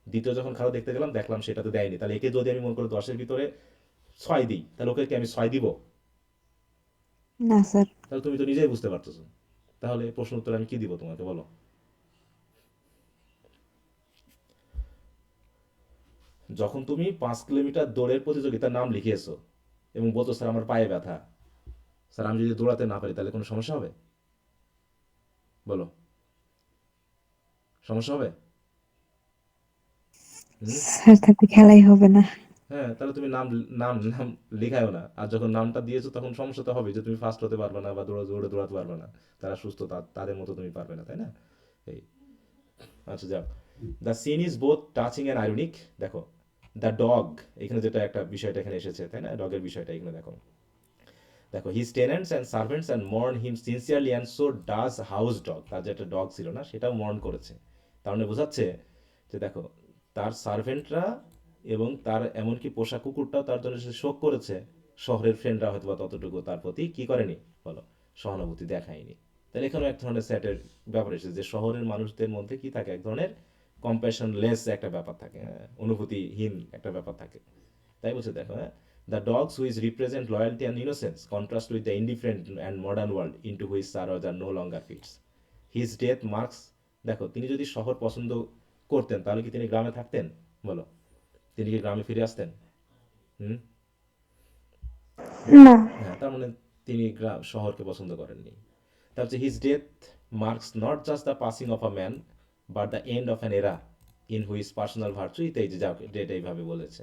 দ্বিতীয় যখন খাতা দেখতে গেলাম দেখলাম সেটাতে দেয়নি, তাহলে একে যদি আমি মনে করি 10-এর ভিতরে 6 দিই, তাহলে ওকে কি আমি 6 দিব? না স্যার। তাহলে তুমি তো নিজেই বুঝতে পারতেছো, তাহলে প্রশ্ন উত্তর আমি কি দিব তোমাকে, বলো? যখন তুমি 5 কিলোমিটার দৌড়ের প্রতিযোগিতার নাম লিখিয়েছো এবং বলছো স্যার আমার পায়ে ব্যথা, স্যার আমি যদি দৌড়াতে না পারি তাহলে কোনো সমস্যা হবে? বলো, সমস্যা হবে? হুম। স্যার, তাতে খেলাই হবে না। হ্যাঁ, তাহলে তুমি নাম নাম নাম লেখায়ও না, আর যখন নামটা দিয়েছো তখন সমস্যা তো হবে যে তুমি ফার্স্ট হতে পারবে না বা দৌড়াতে পারবে না, তারা সুস্থ তাদের মতো তুমি পারবে না, তাই না? এই, আচ্ছা যাও। The scene is both touching and ironic, দেখো দ্য ডগ, এখানে যেটা একটা বিষয়টা এখানে এসেছে, তাই না, ডগের বিষয়টা এখানে দেখো। দেখো, his tenets and servants and mourn him sincerely and so does house dog, তার যেটা ডগ ছিল না সেটাও মর্ন করেছে। তার মানে বোঝাচ্ছে যে দেখো, তার সার্ভেন্টরা এবং তার এমনকি পোষা কুকুরটাও তার জন্য সে শোক করেছে। শহরের ফ্রেন্ডরা হয়তো বা ততটুকু তার প্রতি কি করেনি, বলো, সহানুভূতি দেখায়নি। তাহলে এখানেও এক ধরনের স্যাটের ব্যাপার এসেছে যে শহরের মানুষদের মধ্যে কি থাকে, এক ধরনের কম্প্যাশনলেস একটা ব্যাপার থাকে, হ্যাঁ, অনুভূতিহীন একটা ব্যাপার থাকে। তাই বলছে দেখো, হ্যাঁ, the dogs which represent loyalty and innocence contrast with the indifferent and modern world into which সারোয়ার no longer fits. His death marks, দেখো, তিনি যদি শহর পছন্দ করতেন তাহলে কি তিনি গ্রামে থাকতেন, বলো, তিনি কি গ্রামে ফিরে আসতেন? হুম। না। হ্যাঁ, তার মানে তিনি শহরকে পছন্দ করেননি। তার হচ্ছে his death marks not just the passing of a man but the end of an era in whose personal virtue, এই যে যা ডেট এইভাবে বলেছে।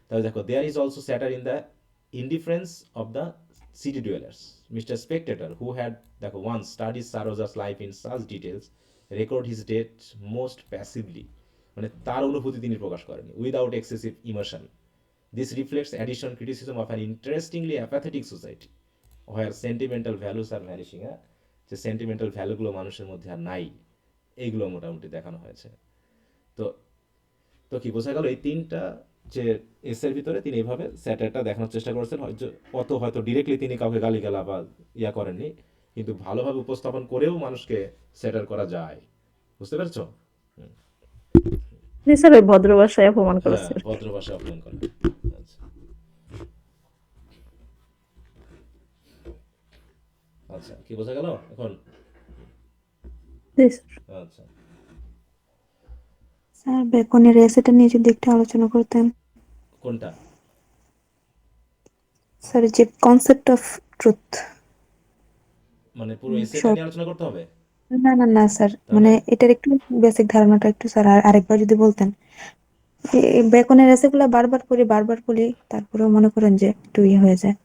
তাহলে দেখো, there is also satire in the indifference of the city dwellers. Mister Spectator who had, দেখো, once studies sir Roger's life in such details record his death most passively, মানে তার অনুভূতি তিনি প্রকাশ করেনি without excessive emotion. This reflects additional criticism of an interestingly apathetic society where sentimental values are vanishing, হ্যাঁ, যে sentimental ভ্যালুগুলো মানুষের মধ্যে আর নাই, এইগুলো মোটামুটি দেখানো হয়েছে। তো তো কি বোঝা গেল, এই তিনটা যে এসের ভিতরে তিনি এইভাবে স্যাটারটা দেখানোর চেষ্টা করেছেন। অত হয়তো ডিরেক্টলি তিনি কাউকে গালিগালা বা ইয়া করেননি, কিন্তু ভালোভাবে উপস্থাপন করেও মানুষকে স্যাটার করা যায়। বুঝতে পেরেছো? জি স্যার, ওই ভদ্র ভাষায় অপমান হ্যাঁ, করেছে আর কি। ভদ্র ভাষায় অপমান করেন। আচ্ছা আচ্ছা, কি বোঝা গেল এখন? জি স্যার। আচ্ছা, স্যার বেকনের এসেটা নিয়ে যদি একটু আলোচনা করতেন। কোনটা? স্যার যে কনসেপ্ট অফ ট্রুথ মানে পুরো এসেটা শর্ট। নিয়ে আলোচনা করতে হবে? না না না স্যার, তাহলে মানে এটার একটু বেসিক ধারণাটা একটু স্যার আরেকবার যদি বলতেন। বেকনের এসেগুলা বারবার পড়ি, তারপরেও মনে করেন যে একটু ইয়ে হয়ে যায়।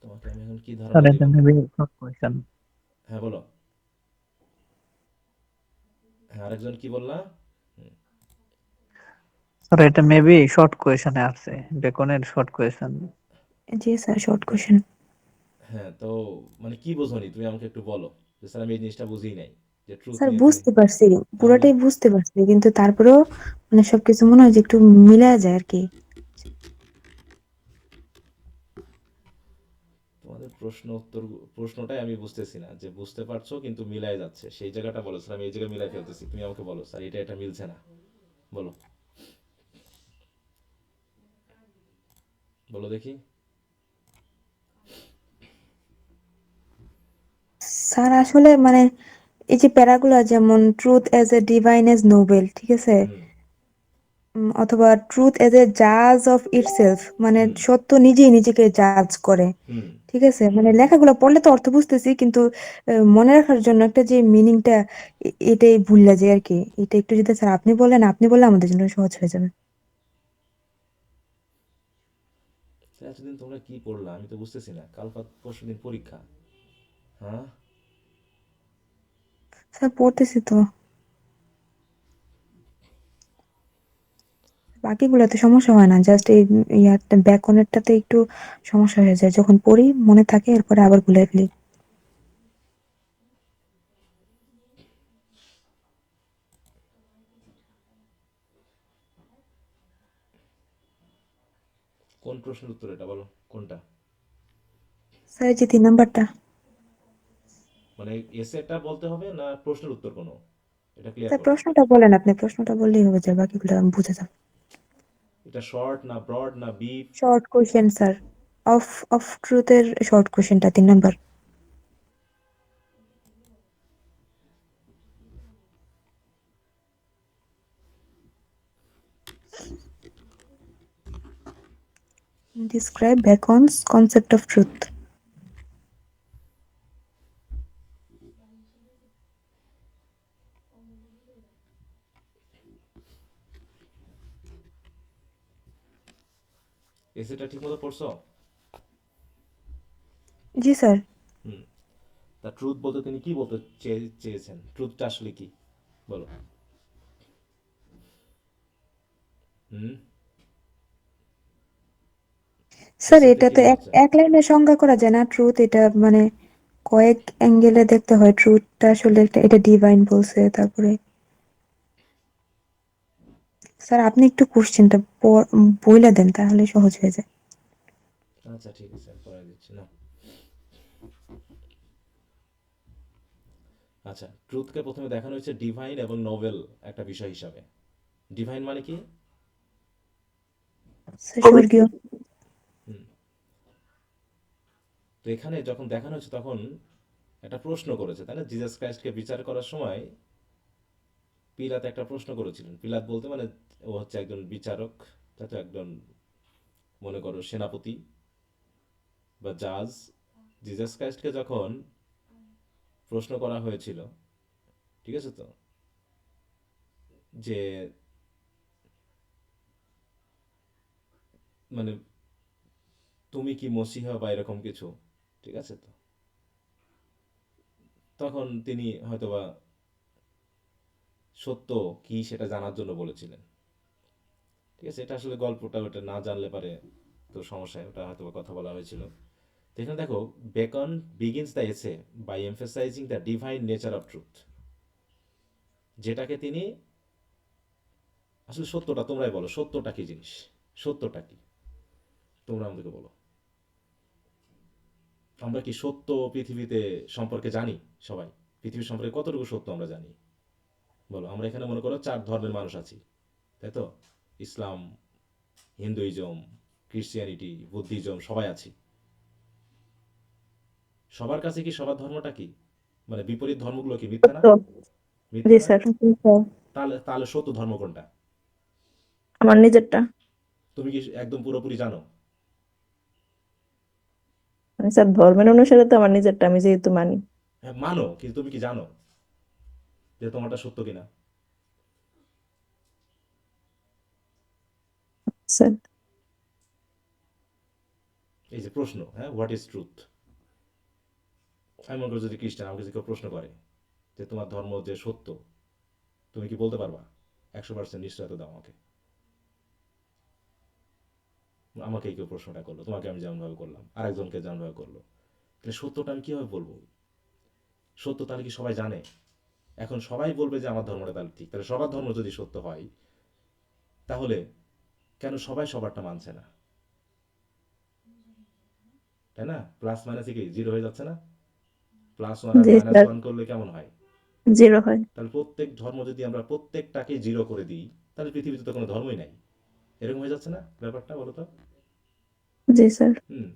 তোমাকে আমি এখন কি স্যার ধারণা দিব? এটা মেবি শর্ট কোয়েশ্চেন। হ্যাঁ, বলো। হ্যাঁ, আরেকজন কি বললা? স্যার এটা মেবি শর্ট কোয়েশ্চেনে আছে, বেকনের শর্ট কোয়েশ্চেন। জি স্যার, শর্ট কোশ্চেন। হ্যাঁ, তো মানে কি বোঝনি তুমি, আমাকে একটু বলো যে স্যার আমি এই জিনিসটা বুঝি নাই, যে ট্রুথ স্যার নিয়ে তিনি। বুঝতে পারছি, তাহলে পুরোটাই বুঝতে পারছি, কিন্তু তারপরেও মানে সবকিছু মনে হয় যে একটু মিলা যায় আর কি। তোমাদের প্রশ্নটাই আমি বুঝতেছি না, যে বুঝতে পারছো কিন্তু মিলাই যাচ্ছে, সেই জায়গাটা বলো স্যার, আমি এই জায়গায় মিলাই ফেলতেছি, তুমি আমাকে বলো স্যার এটা মিলছে না, বলো, বলো দেখি। স্যার আসলে মানে এই যে প্যারাগুলা, যেমন truth as a divine as noble, ঠিক আছে, হুম অথবা ট্রুথ এজ এ জাজ অফ ইটসেলফ, মানে হুম সত্য নিজেই নিজেকে জাজ করে, হুম ঠিক আছে। মানে লেখাগুলো পড়লে তো অর্থ বুঝতেছি, কিন্তু মনে রাখার জন্য একটা যে মিনিংটা, এটাই ভুললা যায় আর কি। এটা একটু যদি স্যার আপনি বললে আমাদের জন্য সহজ হয়ে যাবে। তো এতদিন তোমরা কি পড়লা আমি তো বুঝতেছি না, কাল পরশু দিন পরীক্ষা। হ্যাঁ, স্যার পড়তেছি তো, বাকিগুলোতে সমস্যা হয় না, জাস্ট এই ইয়ারটা ব্যাকরণেরটাতে একটু সমস্যা হয়ে যায়, যখন পড়ি মনে থাকে, এরপরে আবার ভুলে ফেলি। কোন প্রশ্নের উত্তর এটা বলো, কোনটা? স্যার এই যে 3 নাম্বারটা। মানে এসেটা বলতে হবে না প্রশ্নের উত্তর কোনো, এটা ক্লিয়ার স্যার করো। প্রশ্নটা বলেন, আপনি প্রশ্নটা বললেই হবে, যে বাকিগুলো আমি বুঝে যাব। এটা শর্ট না ব্রড না বিফ? Short question sir, of of ট্রুথের শর্ট কোশ্চেনটা 3 number. Describe Bacon's concept of truth. এসেটা ঠিক মতো পড়ছো? জি স্যার। হুম। তা ট্রুথ বলতে তিনি কি বলতে চেয়েছেন, ট্রুথটা আসলে কি, বলো। হুম, স্যার এসেতে এটা কি তো এক বলছে? এক লাইনে সংজ্ঞা করা যায় না ট্রুথ, এটা মানে কয়েক অ্যাঙ্গেলে দেখতে হয় ট্রুথটা আসলে এটা ডিভাইন বলছে। তারপরে স্যার আপনি একটু কোশ্চেনটা বইলা দেন তাহলে সহজ হয়ে যায়। আচ্ছা ঠিক আছে, আমি পড়াই দিচ্ছি না। আচ্ছা, ট্রুথকে প্রথমে দেখানো হয়েছে ডিভাইন এবং নোবেল একটা বিষয় হিসাবে। ডিভাইন মানে কি? স্যার স্বর্গীয়। হুম, তো এখানে যখন দেখানো হচ্ছে তখন একটা প্রশ্ন করেছে, তাই না? জিসাস ক্রাইস্টকে বিচার করার সময় পিলাত একটা প্রশ্ন করেছিলেন। পিলাত বলতে মানে ও হচ্ছে একজন বিচারক, তাই তো, একজন মনে করো সেনাপতি বা জাজ। জিসাস ক্রাইস্টকে যখন প্রশ্ন করা হয়েছিল, ঠিক আছে তো, যে মানে তুমি কি মসিহা বা এরকম কিছু, ঠিক আছে তো, তখন তিনি হয়তোবা সত্য কি সেটা জানার জন্য বলেছিলেন। ঠিক আছে, এটা আসলে গল্পটা ওটা না জানলে পারে তো সমস্যা, ওটা হয়তো কথা বলা হয়েছিল। তো এখানে দেখো, Bacon begins the essay by emphasizing the divine nature of truth, যেটাকে তিনি আসলে সত্যটা, তোমরাই বলো সত্যটা কি জিনিস, সত্যটা কি, তোমরা আমাদেরকে বলো। আমরা কি সত্য পৃথিবীতে সম্পর্কে জানি সবাই? পৃথিবীর সম্পর্কে কতটুকু সত্য আমরা জানি বলো? আমরা এখানে মনে করো 4 ধর্মের মানুষ আছি, তাই তো? ইসলাম, হিন্দুইজম, ক্রিশ্চিয়ানিটি, বুদ্ধিজম, সবাই আছি। সবার কাছে কি সবার ধর্মটা কি, মানে বিপরীত ধর্মগুলো কি মিথ্যা না? তো জি মিথ্যা না? স্যার, তাহলে তাহলে সত্য ধর্ম কোনটা? আমার নিজেরটা। তুমি কি একদম পুরোপুরি জানো? মানে স্যার ধর্মের অনুসারে তো আমার নিজেরটা আমি যেহেতু মানি। হ্যাঁ মানো, কিন্তু তুমি কি জানো যে তোমারটা সত্য কিনা? স্যার এই যে প্রশ্ন, হ্যাঁ, হোয়াট ইজ ট্রুথ? আমি মনে করি যদি খ্রিস্টান আমাকে যদি কেউ প্রশ্ন করে যে তোমার ধর্ম যে সত্য, তুমি কি বলতে পারবা 100% নিশ্চয়তা দাও আমাকে? আমাকেই কেউ প্রশ্নটা করলো, তোমাকে আমি যেমনভাবে করলাম, আরেকজনকে যেমনভাবে করলো, তাহলে সত্যটা আমি কিভাবে বলবো? সত্য তাহলে কি সবাই জানে? এখন সবাই বলবে যে আমার ধর্মটা তাহলে ঠিক, তাহলে সবার ধর্ম যদি সত্য হয়, তাহলে কেন সবাই সবারটা মানছে না? তাই না? প্লাস মাইনাসে কি জিরো হয়ে যাচ্ছে না? প্লাস ওয়ান আর জি মাইনাস স্যার, ওয়ান করলে কেমন হয়? জিরো হয়। তাহলে প্রত্যেক ধর্ম যদি আমরা প্রত্যেকটাকে জিরো করে দিই, তাহলে পৃথিবীতে তো কোনো ধর্মই নাই। এরকম হয়ে যাচ্ছে না ব্যাপারটা, বলো তো? জি স্যার। হুম,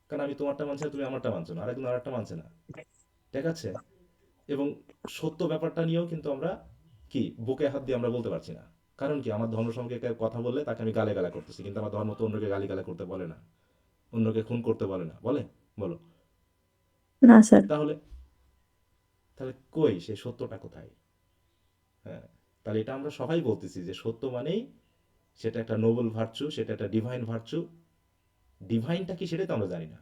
কারণ আমি তোমারটা মানছি না, তুমি আমারটা মানছো না, আরেকজন আরেকটা মানছে না, ঠিক আছে? এবং সত্য ব্যাপারটা নিয়েও কিন্তু আমরা কি বুকে হাত দিয়ে আমরা বলতে পারছি না। কারণ কি, আমার ধর্ম সম্পর্কে কেউ কথা বললে তাকে আমি গালে গালা করতেছি, কিন্তু আমার ধর্ম তো অন্যকে গালি গালা করতে বলে না, অন্যকে খুন করতে বলে না, বলে? বলো। না স্যার। তাহলে তাহলে কই সেই সত্যটা কোথায়? হ্যাঁ, তাহলে এটা আমরা সবাই বলতেছি যে সত্য মানেই সেটা একটা নোবেল ভার্চু, সেটা একটা ডিভাইন ভার্চু। ডিভাইনটা কি সেটাই তো আমরা জানি না,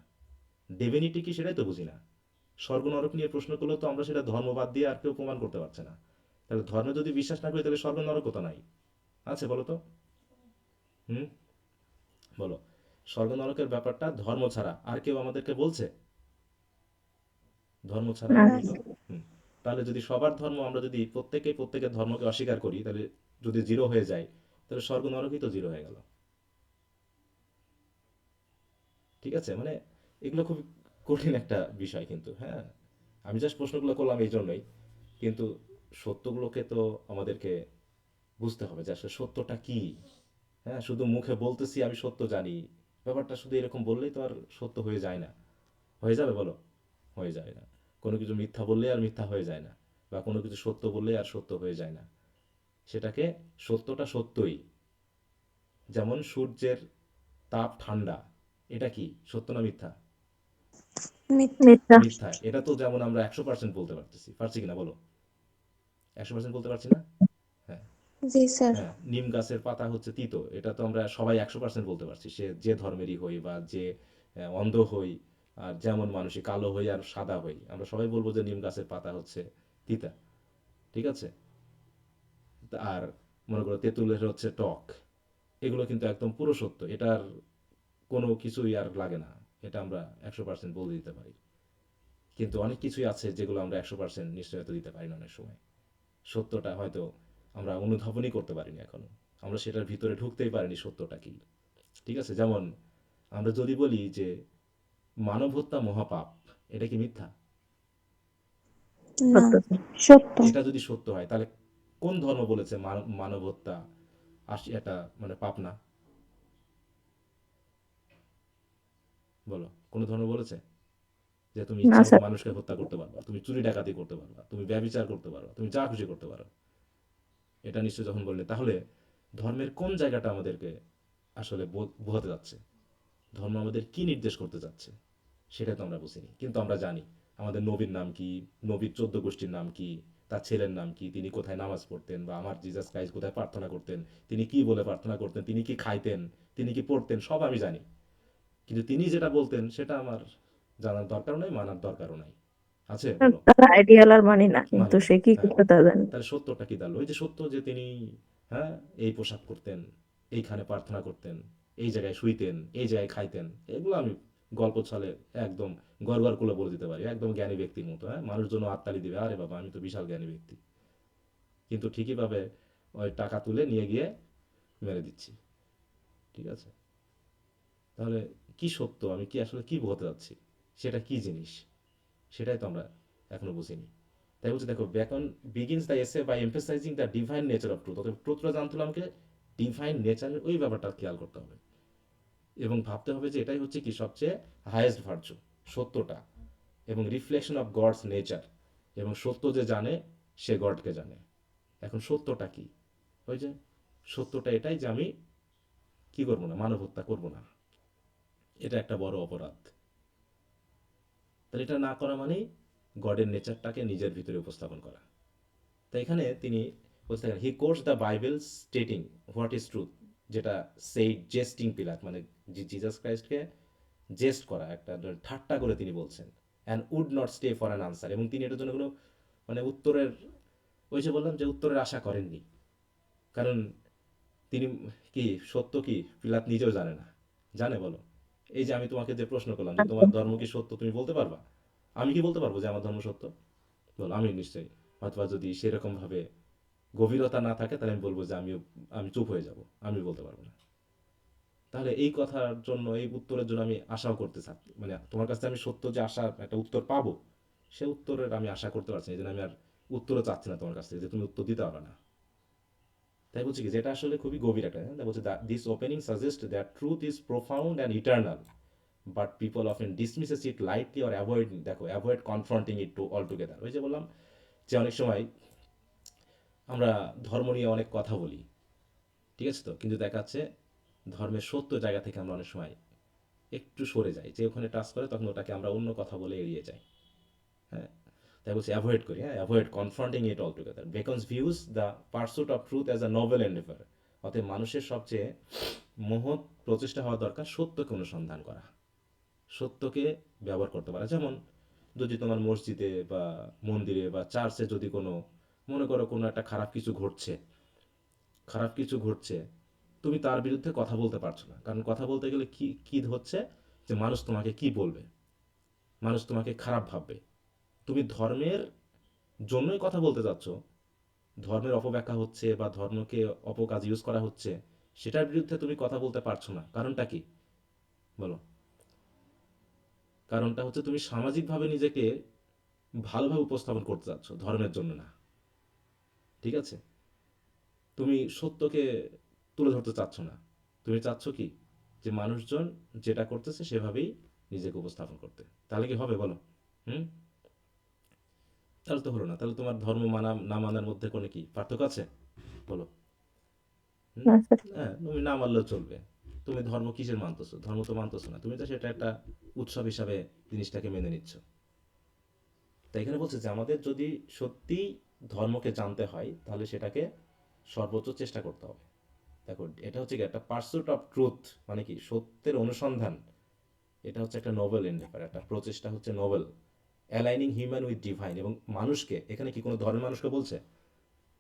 ডিভিনিটি কি সেটাই তো বুঝি না। স্বর্গ নরক নিয়ে প্রশ্ন করলেও তো আমরা সেটা ধর্মবাদ দিয়ে আর কেউ প্রমাণ করতে পারছে না। তাহলে ধর্মে যদি বিশ্বাস না করি, তাহলে স্বর্গ নরকও তো নাই, আছে বলো তো? হুম, বলো। স্বর্গ নরকের ব্যাপারটা ধর্ম ছাড়া আর কেউ আমাদেরকে বলছে? ধর্ম ছাড়া না বলো তো। হুম, তাহলে যদি সবার ধর্ম, আমরা যদি প্রত্যেকেই প্রত্যেকের ধর্মকে অস্বীকার করি, তাহলে যদি জিরো হয়ে যায়, তাহলে স্বর্গ নরকই তো জিরো হয়ে গেল। ঠিক আছে, মানে এগুলো খুব কঠিন একটা বিষয় কিন্তু, হ্যাঁ। আমি জাস্ট প্রশ্নগুলো করলাম এই জন্যই, কিন্তু সত্যগুলোকে তো আমাদেরকে বুঝতে হবে যে আসলে সত্যটা কি। হ্যাঁ, শুধু মুখে বলতেছি আমি সত্য জানি, ব্যাপারটা শুধু এরকম বললেই তো আর সত্য হয়ে যায় না। হয়ে যাবে বলো? হয়ে যায় না। কোনো কিছু মিথ্যা বললে আর মিথ্যা হয়ে যায় না, বা কোনো কিছু সত্য বললে আর সত্য হয়ে যায় না। সেটাকে, সত্যটা সত্যই। যেমন সূর্যের তাপ ঠান্ডা, এটা কি সত্য না মিথ্যা? মিথ্যা। মিথ্যা। মিথ্যা। এটা তো যেমন আমরা 100% বলতে পারতেছি, পারছি কিনা বলো? 100% বলতে পারছি না? হ্যাঁ। জি স্যার। হ্যাঁ, নিম গাছের পাতা হচ্ছে তিতো, এটা তো আমরা সবাই 100% বলতে পারছি, সে যে ধর্মেরই হই বা যে অন্ধ হই, আর যেমন মানুষই কালো হই আর সাদা হই, আমরা সবাই বলবো যে নিম গাছের পাতা হচ্ছে তিতা, ঠিক আছে? আর মনে করো তেঁতুলের হচ্ছে টক, এগুলো কিন্তু একদম পুরো সত্য, এটার কোনো কিছুই আর লাগে না, এটা আমরা 100% বলে দিতে পারি। কিন্তু অনেক কিছুই আছে যেগুলো আমরা 100% নিশ্চয়তা দিতে পারি না অনেক সময়। সত্যটা হয়তো আমরা অনুধাবনই করতে পারিনি এখনো, আমরা সেটার ভিতরে ঢুকতেই পারিনি সত্যটা কি। ঠিক আছে, যেমন আমরা যদি বলি যে মানব হত্যা মহাপাপ, এটা কি মিথ্যা? না, সত্য স্যার। সত্য। এটা যদি সত্য হয় তাহলে কোন ধর্ম বলেছে মানব হত্যা এটা মানে পাপ না? বলো, কোন ধর্ম বলেছে যে তুমি না ইচ্ছা মতো স্যার। মানুষকে হত্যা করতে পারবা, তুমি চুরি ডাকাতি করতে পারবা, তুমি ব্যভিচার করতে পারবা, তুমি যা খুশি করতে পারো? এটা নিশ্চয় যখন বললে, তাহলে ধর্মের কোন জায়গাটা আমাদেরকে আসলে বোঝাতে যাচ্ছে, ধর্ম আমাদের কি নির্দেশ করতে যাচ্ছে, সেটা তো আমরা বুঝিনি। কিন্তু আমরা জানি আমাদের নবীর নাম কি, নবীর 14 গোষ্ঠীর নাম কি, তার ছেলের নাম কি, তিনি কোথায় নামাজ পড়তেন, বা আমার জিসাস ক্রাইস্ট কোথায় প্রার্থনা করতেন, তিনি কি বলে প্রার্থনা করতেন, তিনি কি খাইতেন, তিনি কি পড়তেন, সব আমি জানি। কিন্তু তিনি যেটা বলতেন সেটা আমার জানার দরকারও নাই, মানার দরকারও নাই। আছে, বলো। তারা আইডিয়াল আর মানি না, কিন্তু মানি না, সে কি হ্যাঁ। করতে তা জানি। তাহলে সত্যটা কি দাঁড়ালো? ওই যে সত্য যে তিনি, হ্যাঁ, এই পোশাক করতেন, এইখানে প্রার্থনা করতেন, এই জায়গায় শুইতেন, এই জায়গায় খাইতেন, এগুলো আমি গল্প ছলে একদম গড় গড় করে বলে দিতে পারি, একদম জ্ঞানী ব্যক্তির মতো। হ্যাঁ, মানুষজন হাততালি দিবে, আরে বাবা আমি তো বিশাল জ্ঞানী ব্যক্তি। কিন্তু ঠিকই ভাবে ওই টাকা তুলে নিয়ে গিয়ে মেরে দিচ্ছি। ঠিক আছে, তাহলে কি সত্য, আমি কি আসলে কি বোঝাতে যাচ্ছি, সেটা কি জিনিস, সেটাই তো আমরা এখনো বুঝিনি। তাই বলছি, দেখো, Bacon begins the essay by emphasizing the divine nature of truth. অর্থাৎ ট্রুথটা জানতে হলে আমাকে ডিভাইন নেচারের ওই ব্যাপারটা খেয়াল করতে হবে, এবং ভাবতে হবে যে এটাই হচ্ছে কি সবচেয়ে হায়েস্ট ভার্চু, সত্যটা, এবং রিফ্লেকশন অফ গডস নেচার। এবং সত্য যে জানে সে গডকে জানে। এখন সত্যটা কি? ওই যে সত্যটা এটাই যে আমি কি করবো না, মানব হত্যা করবো না। এটা একটা বড় অপরাধ। তাহলে এটা না করা মানেই গডের নেচারটাকে নিজের ভিতরে উপস্থাপন করা। তাই এখানে তিনি বলতে থাকেন, he quotes the Bible stating what is truth, যেটা সেই জেস্টিং পিলার, মানে জিজাস ক্রাইস্টকে জেস্ট করা, একটা ঠাট্টা করে তিনি বলছেন, and would not stay for an answer. এবং তিনি এটার জন্য কোনো মানে উত্তরের, ওই যে বললাম যে উত্তরের আশা করেননি। কারণ তিনি কি সত্য কি পিলাত নিজেও জানে না। জানে, বলো? এই যে আমি তোমাকে যে প্রশ্ন করলাম যে তোমার ধর্ম কি সত্য, তুমি বলতে পারবা? আমি কি বলতে পারবো যে আমার ধর্ম সত্য? বলো, আমি নিশ্চয়ই, অথবা যদি সেরকম ভাবে গভীরতা না থাকে তাহলে আমি বলবো যে আমি চুপ হয়ে যাব, আমি বলতে পারবো না। তাহলে এই কথার জন্য, এই উত্তরের জন্য আমি আশাও করতে চাই, মানে তোমার কাছে আমি সত্য যে আশা একটা উত্তর পাবো, সে উত্তরের আমি আশা করতে পারছি না, এই জন্য আমি আর উত্তরও চাচ্ছি না তোমার কাছ থেকে যে তুমি উত্তর দিতে পারবে না। তাই বলছি কি, যেটা আসলে খুবই গভীর একটা, তাই বলছে this opening suggest that truth is profound and eternal, but people often dismisses it lightly or avoid, দেখো, avoid confronting it to all together. ওই যে বললাম যে অনেক সময় আমরা ধর্ম নিয়ে অনেক কথা বলি, ঠিক আছে তো, কিন্তু দেখা যাচ্ছে ধর্মের সত্য জায়গা থেকে আমরা অনেক সময় একটু সরে যাই, যে ওখানে টাচ করে তখন ওটাকে আমরা অন্য কথা বলে এড়িয়ে যাই। হ্যাঁ, তাই বলছি অ্যাভয়েড করি, হ্যাঁ, avoid confronting it all together. Bacon's views the pursuit of truth as a noble endeavour. অতএব মানুষের সবচেয়ে মহৎ প্রচেষ্টা হওয়া দরকার সত্যকে অনুসন্ধান করা, সত্যকে ব্যবহার করতে পারা। যেমন যদি তোমার মসজিদে বা মন্দিরে বা চার্চে যদি কোনো, মনে করো কোনো একটা খারাপ কিছু ঘটছে, খারাপ কিছু ঘটছে, তুমি তার বিরুদ্ধে কথা বলতে পারছো না, কারণ কথা বলতে গেলে কি কি হচ্ছে, যে মানুষ তোমাকে কি বলবে, মানুষ তোমাকে খারাপ ভাববে। তুমি ধর্মের জন্যই কথা বলতে চাচ্ছ, ধর্মের অপব্যাখ্যা হচ্ছে বা ধর্মকে অপকাজ ইউজ করা হচ্ছে, সেটার বিরুদ্ধে তুমি কথা বলতে পারছো না, কারণটা কি, বলো? কারণটা হচ্ছে তুমি সামাজিকভাবে নিজেকে ভালোভাবে উপস্থাপন করতে চাচ্ছ, ধর্মের জন্য না। ঠিক আছে, তুমি সত্যকে তুলে ধরতে চাচ্ছ না, তুমি চাচ্ছ কি, যে মানুষজন যেটা করতেছে সেভাবেই নিজেকে উপস্থাপন করতে। তাহলে কি হবে, বলো? হুম? তাহলে তো হলো না। তাহলে তোমার ধর্ম মানা না মানার মধ্যে কোনো কি পার্থক্য আছে, বলো? হুম? না স্যার। হ্যাঁ, তুমি না মানলেও চলবে। তুমি ধর্ম কিসের মানতেছো? ধর্ম তো মানতেছো না, তুমি তো সেটা একটা উৎসব হিসাবে জিনিসটাকে মেনে নিচ্ছ। তাই এখানে বলছে যে আমাদের যদি সত্যি ধর্মকে জানতে হয় তাহলে সেটাকে সর্বোচ্চ চেষ্টা করতে হবে। দেখো, এটা হচ্ছে কি একটা পার্সুট অফ ট্রুথ, মানে কি সত্যের অনুসন্ধান। এটা হচ্ছে একটা নোবেল এন্ডেভার, একটা প্রচেষ্টা হচ্ছে Nobel, aligning human with divine. এবং মানুষকে, এখানে কি কোনো ধর্মের মানুষকে বলছে?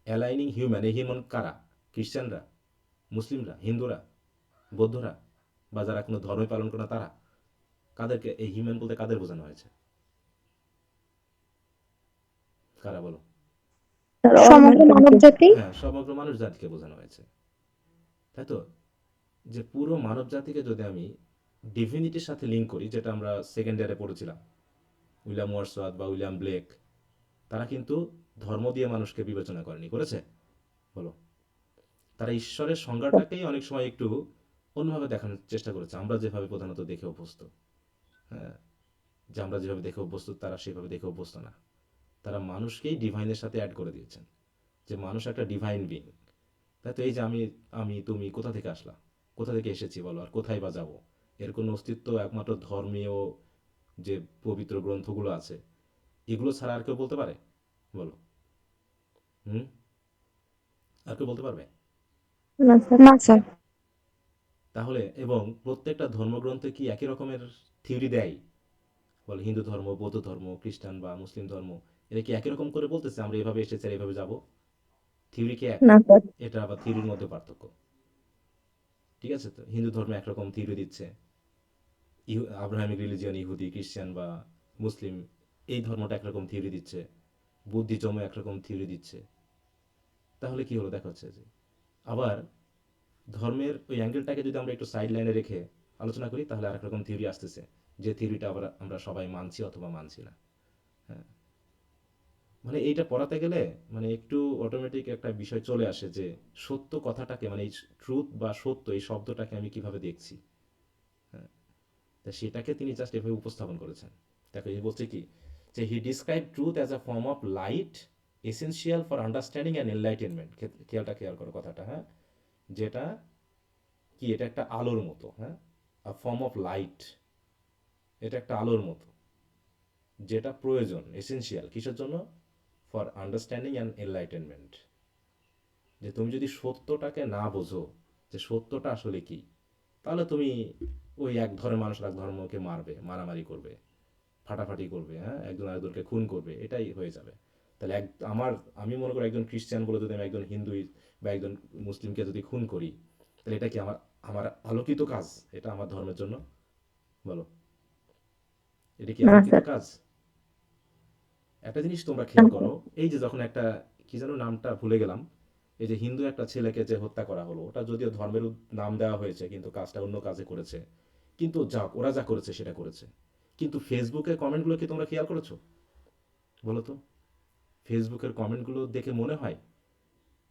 অ্যালাইনিং হিউম্যান, এই হিউম্যান কারা? খ্রিস্টানরা, মুসলিমরা, হিন্দুরা, বৌদ্ধরা, বা যারা কোনো ধর্মই পালন করে না তারা? কাদেরকে এই হিউম্যান বলতে কাদের বোঝানো হয়েছে? কারা বলো? স্যার অল সমগ্র মানব ম্যানকাইন্ডকে। জাতি। হ্যাঁ, সমগ্র মানুষ জাতিকে বোঝানো হয়েছে, তাই তো? যে পুরো মানব জাতিকে যদি আমি ডিভিনিটির সাথে লিঙ্ক করি, যেটা আমরা সেকেন্ড ইয়ারে পড়েছিলাম, উইলিয়াম ওয়ার্ডসওয়ার্থ বা উইলিয়াম ব্লেক, তারা কিন্তু ধর্ম দিয়ে মানুষকে বিবেচনা করেনি, করেছে? বলো। তারা ঈশ্বরের সংজ্ঞাটাকেই অনেক সময় একটু অন্যভাবে দেখানোর চেষ্টা করেছে, আমরা যেভাবে প্রধানত দেখে অভ্যস্ত। হ্যাঁ, যে আমরা যেভাবে দেখে অভ্যস্ত তারা সেভাবে দেখে অভ্যস্ত না। তারা মানুষকেই ডিভাইনের সাথে অ্যাড করে দিয়েছেন, যে মানুষ একটা ডিভাইন বিং। তাই তো এই যে আমি আমি তুমি কোথা থেকে আসলাম, কোথা থেকে এসেছি বলো, আর কোথায় বা যাব? এর কোনো অস্তিত্ব একমাত্র ধর্মীয় যে পবিত্র গ্রন্থগুলো আছে এগুলো ছাড়া আর কেউ বলতে পারে? বলো। হুম? আর কেউ বলতে পারবে? না স্যার। না স্যার। তাহলে এবং প্রত্যেকটা ধর্মগ্রন্থে কি একই রকমের থিওরি দেয়? বলে হিন্দু ধর্ম, বৌদ্ধ ধর্ম, খ্রিস্টান বা মুসলিম ধর্ম, এরা কি একই রকম করে বলতেছে আমরা এভাবে এসেছি আর এভাবে যাব? থিওরি কি এক? না স্যার। এটা আবার থিওরির মধ্যে পার্থক্য। ঠিক আছে, তো হিন্দু ধর্ম একরকম থিওরি দিচ্ছে, আব্রাহামিক রিলিজিয়ন, ইহুদি, খ্রিস্টান বা মুসলিম এই ধর্মটা একরকম থিওরি দিচ্ছে, বুদ্ধিজমও একরকম থিওরি দিচ্ছে। তাহলে কি হলো দেখা হচ্ছে যে আবার ধর্মের ওই অ্যাঙ্গেলটাকে যদি আমরা একটু সাইড লাইনে রেখে আলোচনা করি তাহলে আর রকম থিওরি আসতেছে, যে থিওরিটা আবার আমরা সবাই মানছি অথবা মানছি না। হ্যাঁ, মানে এইটা পড়াতে গেলে মানে একটু অটোমেটিক একটা বিষয় চলে আসে যে সত্য কথাটাকে মানে এই ট্রুথ বা সত্য এই শব্দটাকে আমি কিভাবে দেখছি। হ্যাঁ, তা সেটাকে তিনি জাস্ট এভাবে উপস্থাপন করেছেন। দেখো এই বলছে কি, যে he describe truth as a form of light essential for understanding and enlightenment. খেয়াল করো কথাটা, হ্যাঁ, যেটা কি, এটা একটা আলোর মতো, হ্যাঁ, আ ফর্ম অফ লাইট, এটা একটা আলোর মতো, যেটা প্রয়োজন, এসেনশিয়াল কিসের জন্য? For understanding and enlightenment. যে তুমি যদি সত্যটাকে না বোঝো যে সত্যটা আসলে কি, তাহলে তুমি ওই এক ধর্মের মানুষ এক ধর্মকে মারবে, মারামারি করবে, ফাটাফাটি করবে, হ্যাঁ, একজন আরেকজনকে খুন করবে, এটাই হয়ে যাবে। তাহলে আমি মনে করি একজন খ্রিস্টান বলে যদি আমি একজন হিন্দু বা একজন মুসলিমকে যদি খুন করি, তাহলে এটা কি আমার আমার আলোকিত কাজ? এটা আমার ধর্মের জন্য? বলো, এটা কি না আলোকিত স্যার। কাজ? একটা জিনিস তোমরা খেয়াল করো, এই যে যখন একটা কি যেন নামটা ভুলে গেলাম, এই যে হিন্দু একটা ছেলেকে যে হত্যা করা হলো, ওটা যদিও ধর্মের নাম দেওয়া হয়েছে কিন্তু কাজটা অন্য কাজে করেছে, কিন্তু ওরা যা করেছে সেটা করেছে। কিন্তু ফেসবুকের কমেন্টগুলো কি তোমরা খেয়াল করেছো? বলো তো, ফেসবুকের কমেন্টগুলো দেখে মনে হয়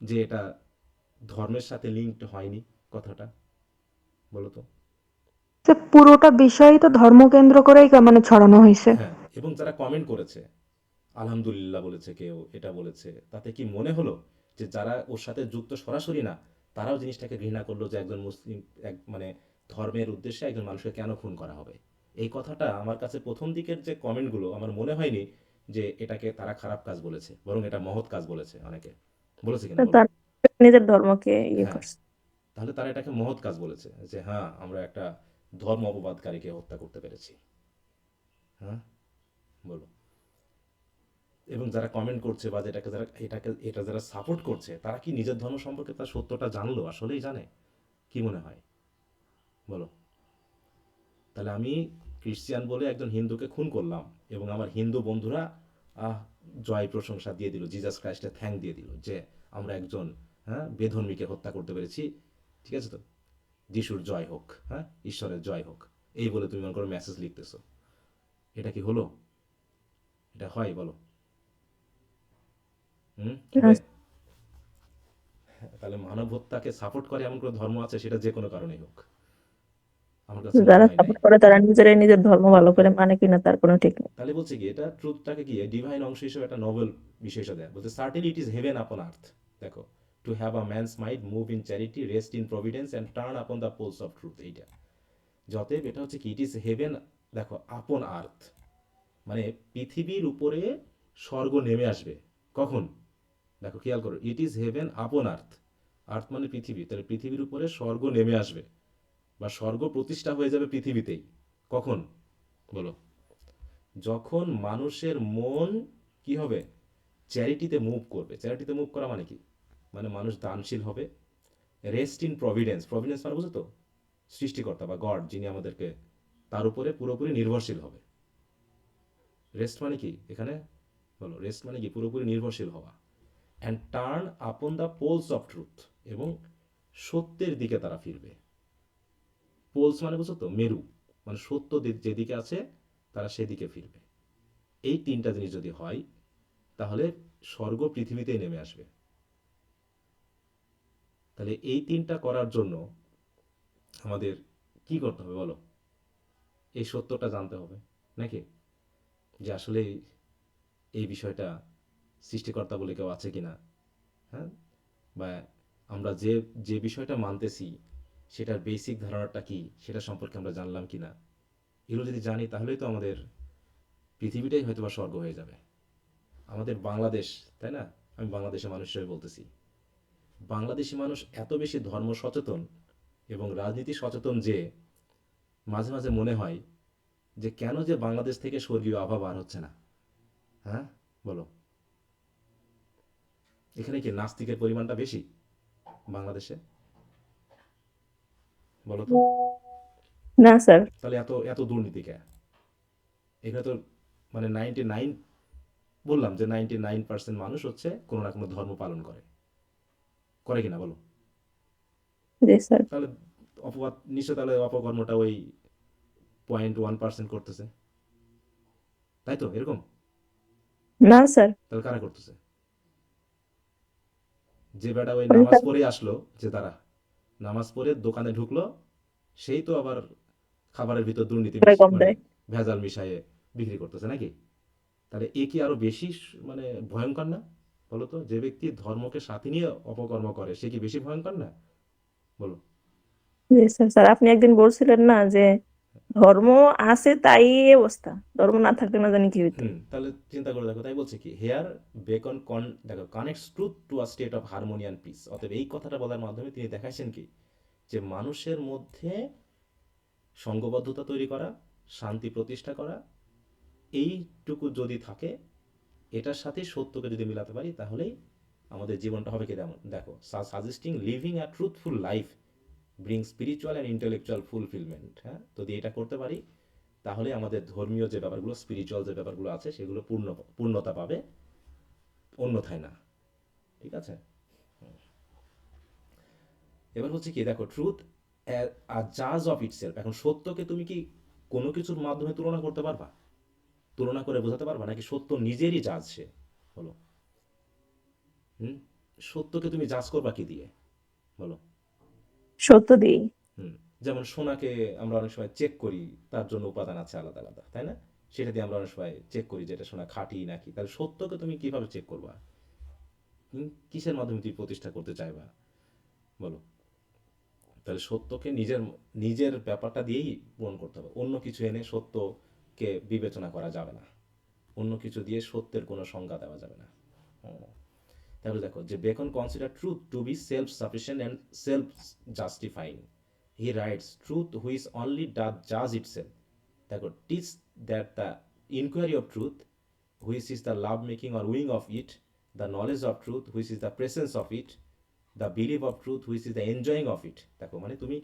যে এটা ধর্মের সাথে লিঙ্কড হয়নি কথাটা? বলো তো। পুরোটা বিষয়ই তো ধর্ম কেন্দ্র করেই মানে ছড়ানো হয়েছে। হ্যাঁ, এবং যারা কমেন্ট করেছে, আলহামদুলিল্লাহ বলেছে, কেউ এটা বলেছে, তাতে কি মনে হলো যে যারা ওর সাথে যুক্ত সরাসরি না তারাও জিনিসটাকে ঘৃণা করলো, যে একজন মুসলিম মানে ধর্মের উদ্দেশ্যে একজন মানুষকে কেন খুন করা হবে? এই কথাটা আমার কাছে প্রথম দিকের যে কমেন্টগুলো আমার মনে হয়নি যে এটাকে তারা খারাপ কাজ বলেছে, বরং এটা মহৎ কাজ বলেছে। অনেকে বলেছে কিনা বলো? তার নিজের ধর্মকে ইয়ে হ্যাঁ, করছে। তাহলে তারা এটাকে মহৎ কাজ বলেছে, যে হ্যাঁ আমরা একটা ধর্ম অপবাদকারীকে হত্যা করতে পেরেছি। হ্যাঁ, বলো। এবং যারা কমেন্ট করছে বা এটা যারা সাপোর্ট করছে, তারা কি নিজের ধর্ম সম্পর্কে তার সত্যটা জানলো? আসলেই জানে? কি মনে হয় বলো? তাহলে আমি খ্রিস্টিয়ান বলে একজন হিন্দুকে খুন করলাম এবং আমার হিন্দু বন্ধুরা আহ জয় প্রশংসা দিয়ে দিল, জিজাস ক্রাইস্টের থ্যাঙ্ক দিয়ে দিল যে আমরা একজন, হ্যাঁ, বেধর্মীকে হত্যা করতে পেরেছি। ঠিক আছে তো, যিশুর জয় হোক, হ্যাঁ, ঈশ্বরের জয় হোক, এই বলে তুমি মনে করো মেসেজ লিখতেছো। এটা কি হলো? এটা হয় বলো? না হবে? তাহলে মানব হত্যাকে সাপোর্ট করে এমন কোনো ধর্ম আছে? সেটা যে কোনো কারণেই হোক, আমার কাছে স্যার, মনে যারা হয় নাই। সাপোর্ট করে তারা নিজেরাই নিজের ধর্ম ভালো করে মানে কিনা তার কোনো ঠিক নেই। তাহলে বলছে কি, এটা ট্রুথটাকে কি ডিভাইন অংশ হিসেবে একটা নোবেল বিষয় হিসেবে দেয়। বলছে সার্টেনলি ইট ইজ হেভেন আপন আর্থ। দেখো, to have a man's mind move in charity, rest in Providence and turn upon the polls of truth. এইটা যতএব এটা হচ্ছে কি, ইট ইজ হেভেন, দেখো, আপন আর্থ মানে পৃথিবীর উপরে স্বর্গ নেমে আসবে। কখন? দেখো খেয়াল করো, ইট ইজ হেভেন আপন আর্থ, আর্থ মানে পৃথিবী, তাহলে পৃথিবীর উপরে স্বর্গ নেমে আসবে বা স্বর্গ প্রতিষ্ঠা হয়ে যাবে পৃথিবীতেই। কখন? বলো। যখন মানুষের মন কি হবে? চ্যারিটিতে মুভ করবে। চ্যারিটিতে মুভ করা মানে কি? মানে মানুষ দানশীল হবে রেস্ট ইন প্রভিডেন্স, প্রভিডেন্স মানে বুঝো তো সৃষ্টিকর্তা বা গড, যিনি আমাদেরকে তার উপরে পুরোপুরি নির্ভরশীল হবে। রেস্ট মানে কি এখানে বলো, রেস্ট মানে কি পুরোপুরি নির্ভরশীল হওয়া। And turn upon the polls of truth, এবং সত্যের দিকে তারা ফিরবে। পোলস মানে বুঝো তো মেরু, মানে সত্য যেদিকে আছে তারা সেদিকে ফিরবে। এই তিনটা জিনিস যদি হয় তাহলে স্বর্গ পৃথিবীতেই নেমে আসবে। তাহলে এই তিনটা করার জন্য আমাদের কি করতে হবে বলো? এই সত্যটা জানতে হবে নাকি, যে আসলে এই বিষয়টা সৃষ্টিকর্তা বলে কেউ আছে কিনা, হ্যাঁ, বা আমরা যে যে বিষয়টা মানতেছি সেটার বেসিক ধারণাটা কি সেটা সম্পর্কে আমরা জানলাম কিনা। এগুলো যদি জানি তাহলেই তো আমাদের পৃথিবীটাই হয়তো বা স্বর্গ হয়ে যাবে। আমাদের বাংলাদেশ, তাই না, আমি বাংলাদেশের মানুষ হিসেবে বলতেছি, বাংলাদেশি মানুষ এত বেশি ধর্ম সচেতন এবং রাজনীতি সচেতন যে মাঝে মাঝে মনে হয় যে কেন যে বাংলাদেশ থেকে স্বর্গীয় আভা বার হচ্ছে না। হ্যাঁ বলো, এখানে কি নাস্তিকের পরিমাণটা বেশি বাংলাদেশে? বলো তো, না স্যার। তাহলে এত এত দুর্নীতি কে? এখানে তো মানে 99, বললাম যে 99% মানুষ হচ্ছে কোনো না কোনো ধর্ম পালন করে, করে কিনা বলো? জি স্যার। তাহলে অপবাদ নিশ্চয়, তাহলে অপকর্মটা ওই 0.1% করতেছে, তাই তো এরকম? না স্যার। তাহলে কারা করতেছে? যে বেটা ওই ওই নামাজ স্যার পড়ে আসলো, যে তারা নামাজ পড়ে দোকানে ঢুকলো, সেই তো আবার খাবারের ভিতর দুর্নীতি কম মানে দেয়। ভেজাল মিশায়ে বিক্রি করতেছে নাকি? তাহলে এ কি আরো বেশি মানে ভয়ঙ্কর না? বলো তো, যে ব্যক্তি ধর্মকে সাথে নিয়ে অপকর্ম করে সে কি বেশি ভয়ঙ্কর না? বলো। জি স্যার। স্যার আপনি একদিন বলছিলেন না যে ধর্ম আছে তাই এই অবস্থা, ধর্ম না থাকলে না জানি কি হইতো। তাহলে চিন্তা করে দেখো, তাই বলছে কি হেয়ার বেকন দেখো connects truth to a state of harmony and piece. অতএব এই কথাটা বলার মাধ্যমে তিনি দেখাইছেন কি, যে মানুষের মধ্যে সংঘবদ্ধতা তৈরি করা, শান্তি প্রতিষ্ঠা করা, এইটুকু যদি থাকে, এটার সাথে সত্যকে যদি মিলাতে পারি তাহলেই আমাদের জীবনটা হবে কি তেমন। দেখো, suggesting living a truthful life bring spiritual and intellectual fulfilment. হ্যাঁ, যদি এটা করতে পারি তাহলে আমাদের ধর্মীয় যে ব্যাপারগুলো, স্পিরিচুয়াল যে ব্যাপারগুলো আছে সেগুলো পূর্ণতা পাবে, অন্যথায় না। ঠিক আছে? এবার হচ্ছে কি দেখো, ট্রুথ আর জাজ অফ ইটসেলফ। এখন সত্যকে তুমি কি কোনো কিছুর মাধ্যমে তুলনা করতে পারবা, তুলনা করে বোঝাতে পারবা, নাকি সত্য নিজেরই জাজ সে? বলো। হুম, সত্যকে তুমি জাজ করবা কি দিয়ে বলো? সত্য দিই। হুম, যেমন সোনাকে আমরা অনেক সময় চেক করি, তার জন্য উপাদান আছে আলাদা আলাদা, তাই না? সেটা দিয়ে আমরা অনেক সময় চেক করি যে এটা সোনা খাঁটি নাকি। তাহলে সত্যকে তুমি কিভাবে চেক করবা? কিসের মাধ্যমে তুমি প্রতিষ্ঠা করতে চাইবা বলো? তাহলে সত্যকে নিজের নিজের ব্যাপারটা দিয়েই পূরণ করতে হবে, অন্য কিছু এনে সত্যকে বিবেচনা করা যাবে না, অন্য কিছু দিয়ে সত্যের কোনো সংজ্ঞা দেওয়া যাবে না। হুম, তাহলে দেখো যে Bacon consider truth to be self sufficient and self justifying. He writes truth which only does জাজ ইটসেলফ। দেখো, teach that the inquiry of truth which is the love making or wooing of it, the knowledge of truth which is the presence of it, the believe of truth which is the enjoying of it. দেখো মানে তুমি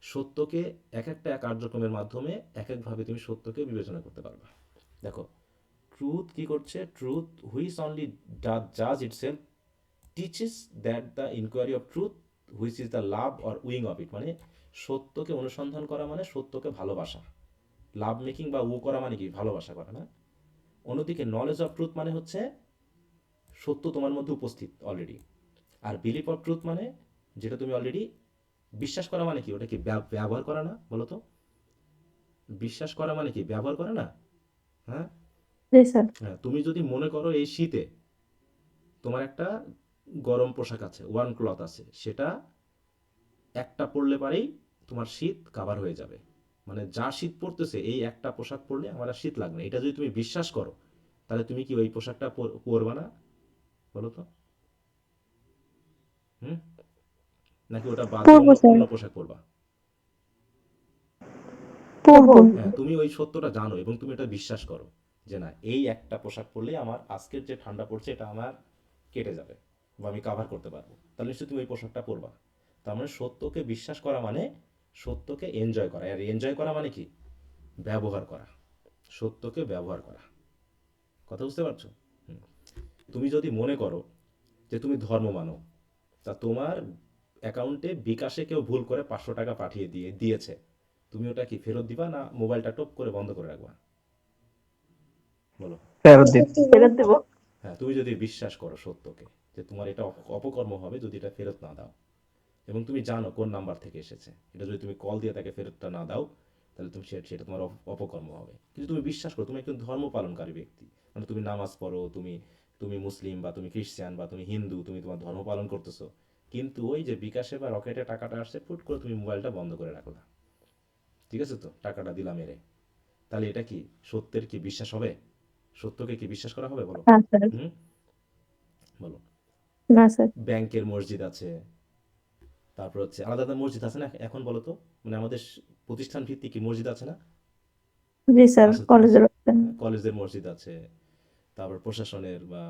সত্যকে এক একটা কার্যক্রমের মাধ্যমে এক একভাবে তুমি সত্যকে বিবেচনা করতে পারবা। দেখো, ট্রুথ কি করছে, ট্রুথ হুইচ অনলি ডাজ জাজ itself teaches that the inquiry of truth which is the love or wooing of it. মানে সত্যকে অনুসন্ধান করা মানে সত্যকে ভালোবাসা। লাভ মেকিং বা ও করা মানে কি ভালোবাসা করা না। অন্যদিকে নলেজ অফ ট্রুথ মানে হচ্ছে সত্য তোমার মধ্যে উপস্থিত অলরেডি। আর বিলিভ অফ ট্রুথ মানে যেটা তুমি অলরেডি বিশ্বাস করা, মানে কি ওটা কি ব্যবহার করা না বলো তো? বিশ্বাস করা মানে কি ব্যবহার করা না? হ্যাঁ, জি স্যার। হ্যাঁ, তুমি যদি মনে করো এই শীতে তোমার একটা গরম পোশাক আছে, ওয়ার্ম ক্লথ আছে, সেটা একটা পরলে পারেই তোমার শীত কাভার হয়ে যাবে, মানে যা শীত পড়তেছে এই একটা পোশাক পরলে আমার আর শীত লাগবে না, এটা যদি তুমি বিশ্বাস করো তাহলে তুমি কি ওই পোশাকটা পরবা না বলো তো? হুম, নাকি ওটা বাদ দিয়ে পড়বো অন্য স্যার, অন্য পোশাক পরবা? পড়বো। হ্যাঁ, তুমি ওই সত্যটা জানো এবং তুমি এটা বিশ্বাস করো যে না, এই একটা পোশাক পরলে আমার আজকের যে ঠান্ডা পড়ছে এটা আমার কেটে যাবে বা আমি কাভার করতে পারবো, তাহলে নিশ্চয়ই তুমি ওই পোশাকটা পরবা। তার মানে সত্যকে বিশ্বাস করা মানে সত্যকে এনজয় করা, আর এনজয় করা মানে কি? ব্যবহার করা, সত্যকে ব্যবহার করা। কথা বুঝতে পারছো? হুম। তুমি যদি মনে করো যে তুমি ধর্ম মানো, তা তোমার অ্যাকাউন্টে বিকাশে কেউ ভুল করে 500 টাকা পাঠিয়ে দিয়েছে, তুমি ওটা কি ফেরত দিবা না মোবাইলটা টপ করে বন্ধ করে রাখবা? বলো। ফেরত দিন। ফেরত দেবো। হ্যাঁ, তুমি যদি বিশ্বাস করো সত্যকে, যে তোমার এটা অপকর্ম হবে যদি এটা ফেরত না দাও, এবং তুমি জানো কোন নাম্বার থেকে এসেছে, এটা যদি তুমি কল দিয়ে তাকে ফেরতটা না দাও, তাহলে তুমি সেটা তোমার অপকর্ম হবে। কিন্তু তুমি বিশ্বাস করো, তুমি একজন ধর্ম পালনকারী ব্যক্তি, মানে তুমি নামাজ পড়ো, তুমি তুমি মুসলিম বা তুমি খ্রিস্টান বা তুমি হিন্দু, তুমি তোমার ধর্ম পালন করতেছো, কিন্তু ওই যে বিকাশে বা রকেটে টাকাটা আসছে, ফুট করে তুমি মোবাইলটা বন্ধ করে রাখলা, ঠিক আছে, তো টাকাটা দিলাম মেরে, তাহলে এটা কি সত্যের কি বিশ্বাস হবে? সত্যকে কি বিশ্বাস করা হবে, বলো? না স্যার, হুম, বলো। না স্যার। ব্যাংকের মসজিদ আছে, তারপর হচ্ছে আলাদা আলাদা মসজিদ আছে না এখন, বলো তো, মানে আমাদের প্রতিষ্ঠান ভিত্তিক কি মসজিদ আছে না? জি স্যার, আছে তো, আছে। কলেজের। হ্যাঁ, কলেজের মসজিদ আছে, তারপর প্রশাসনের বা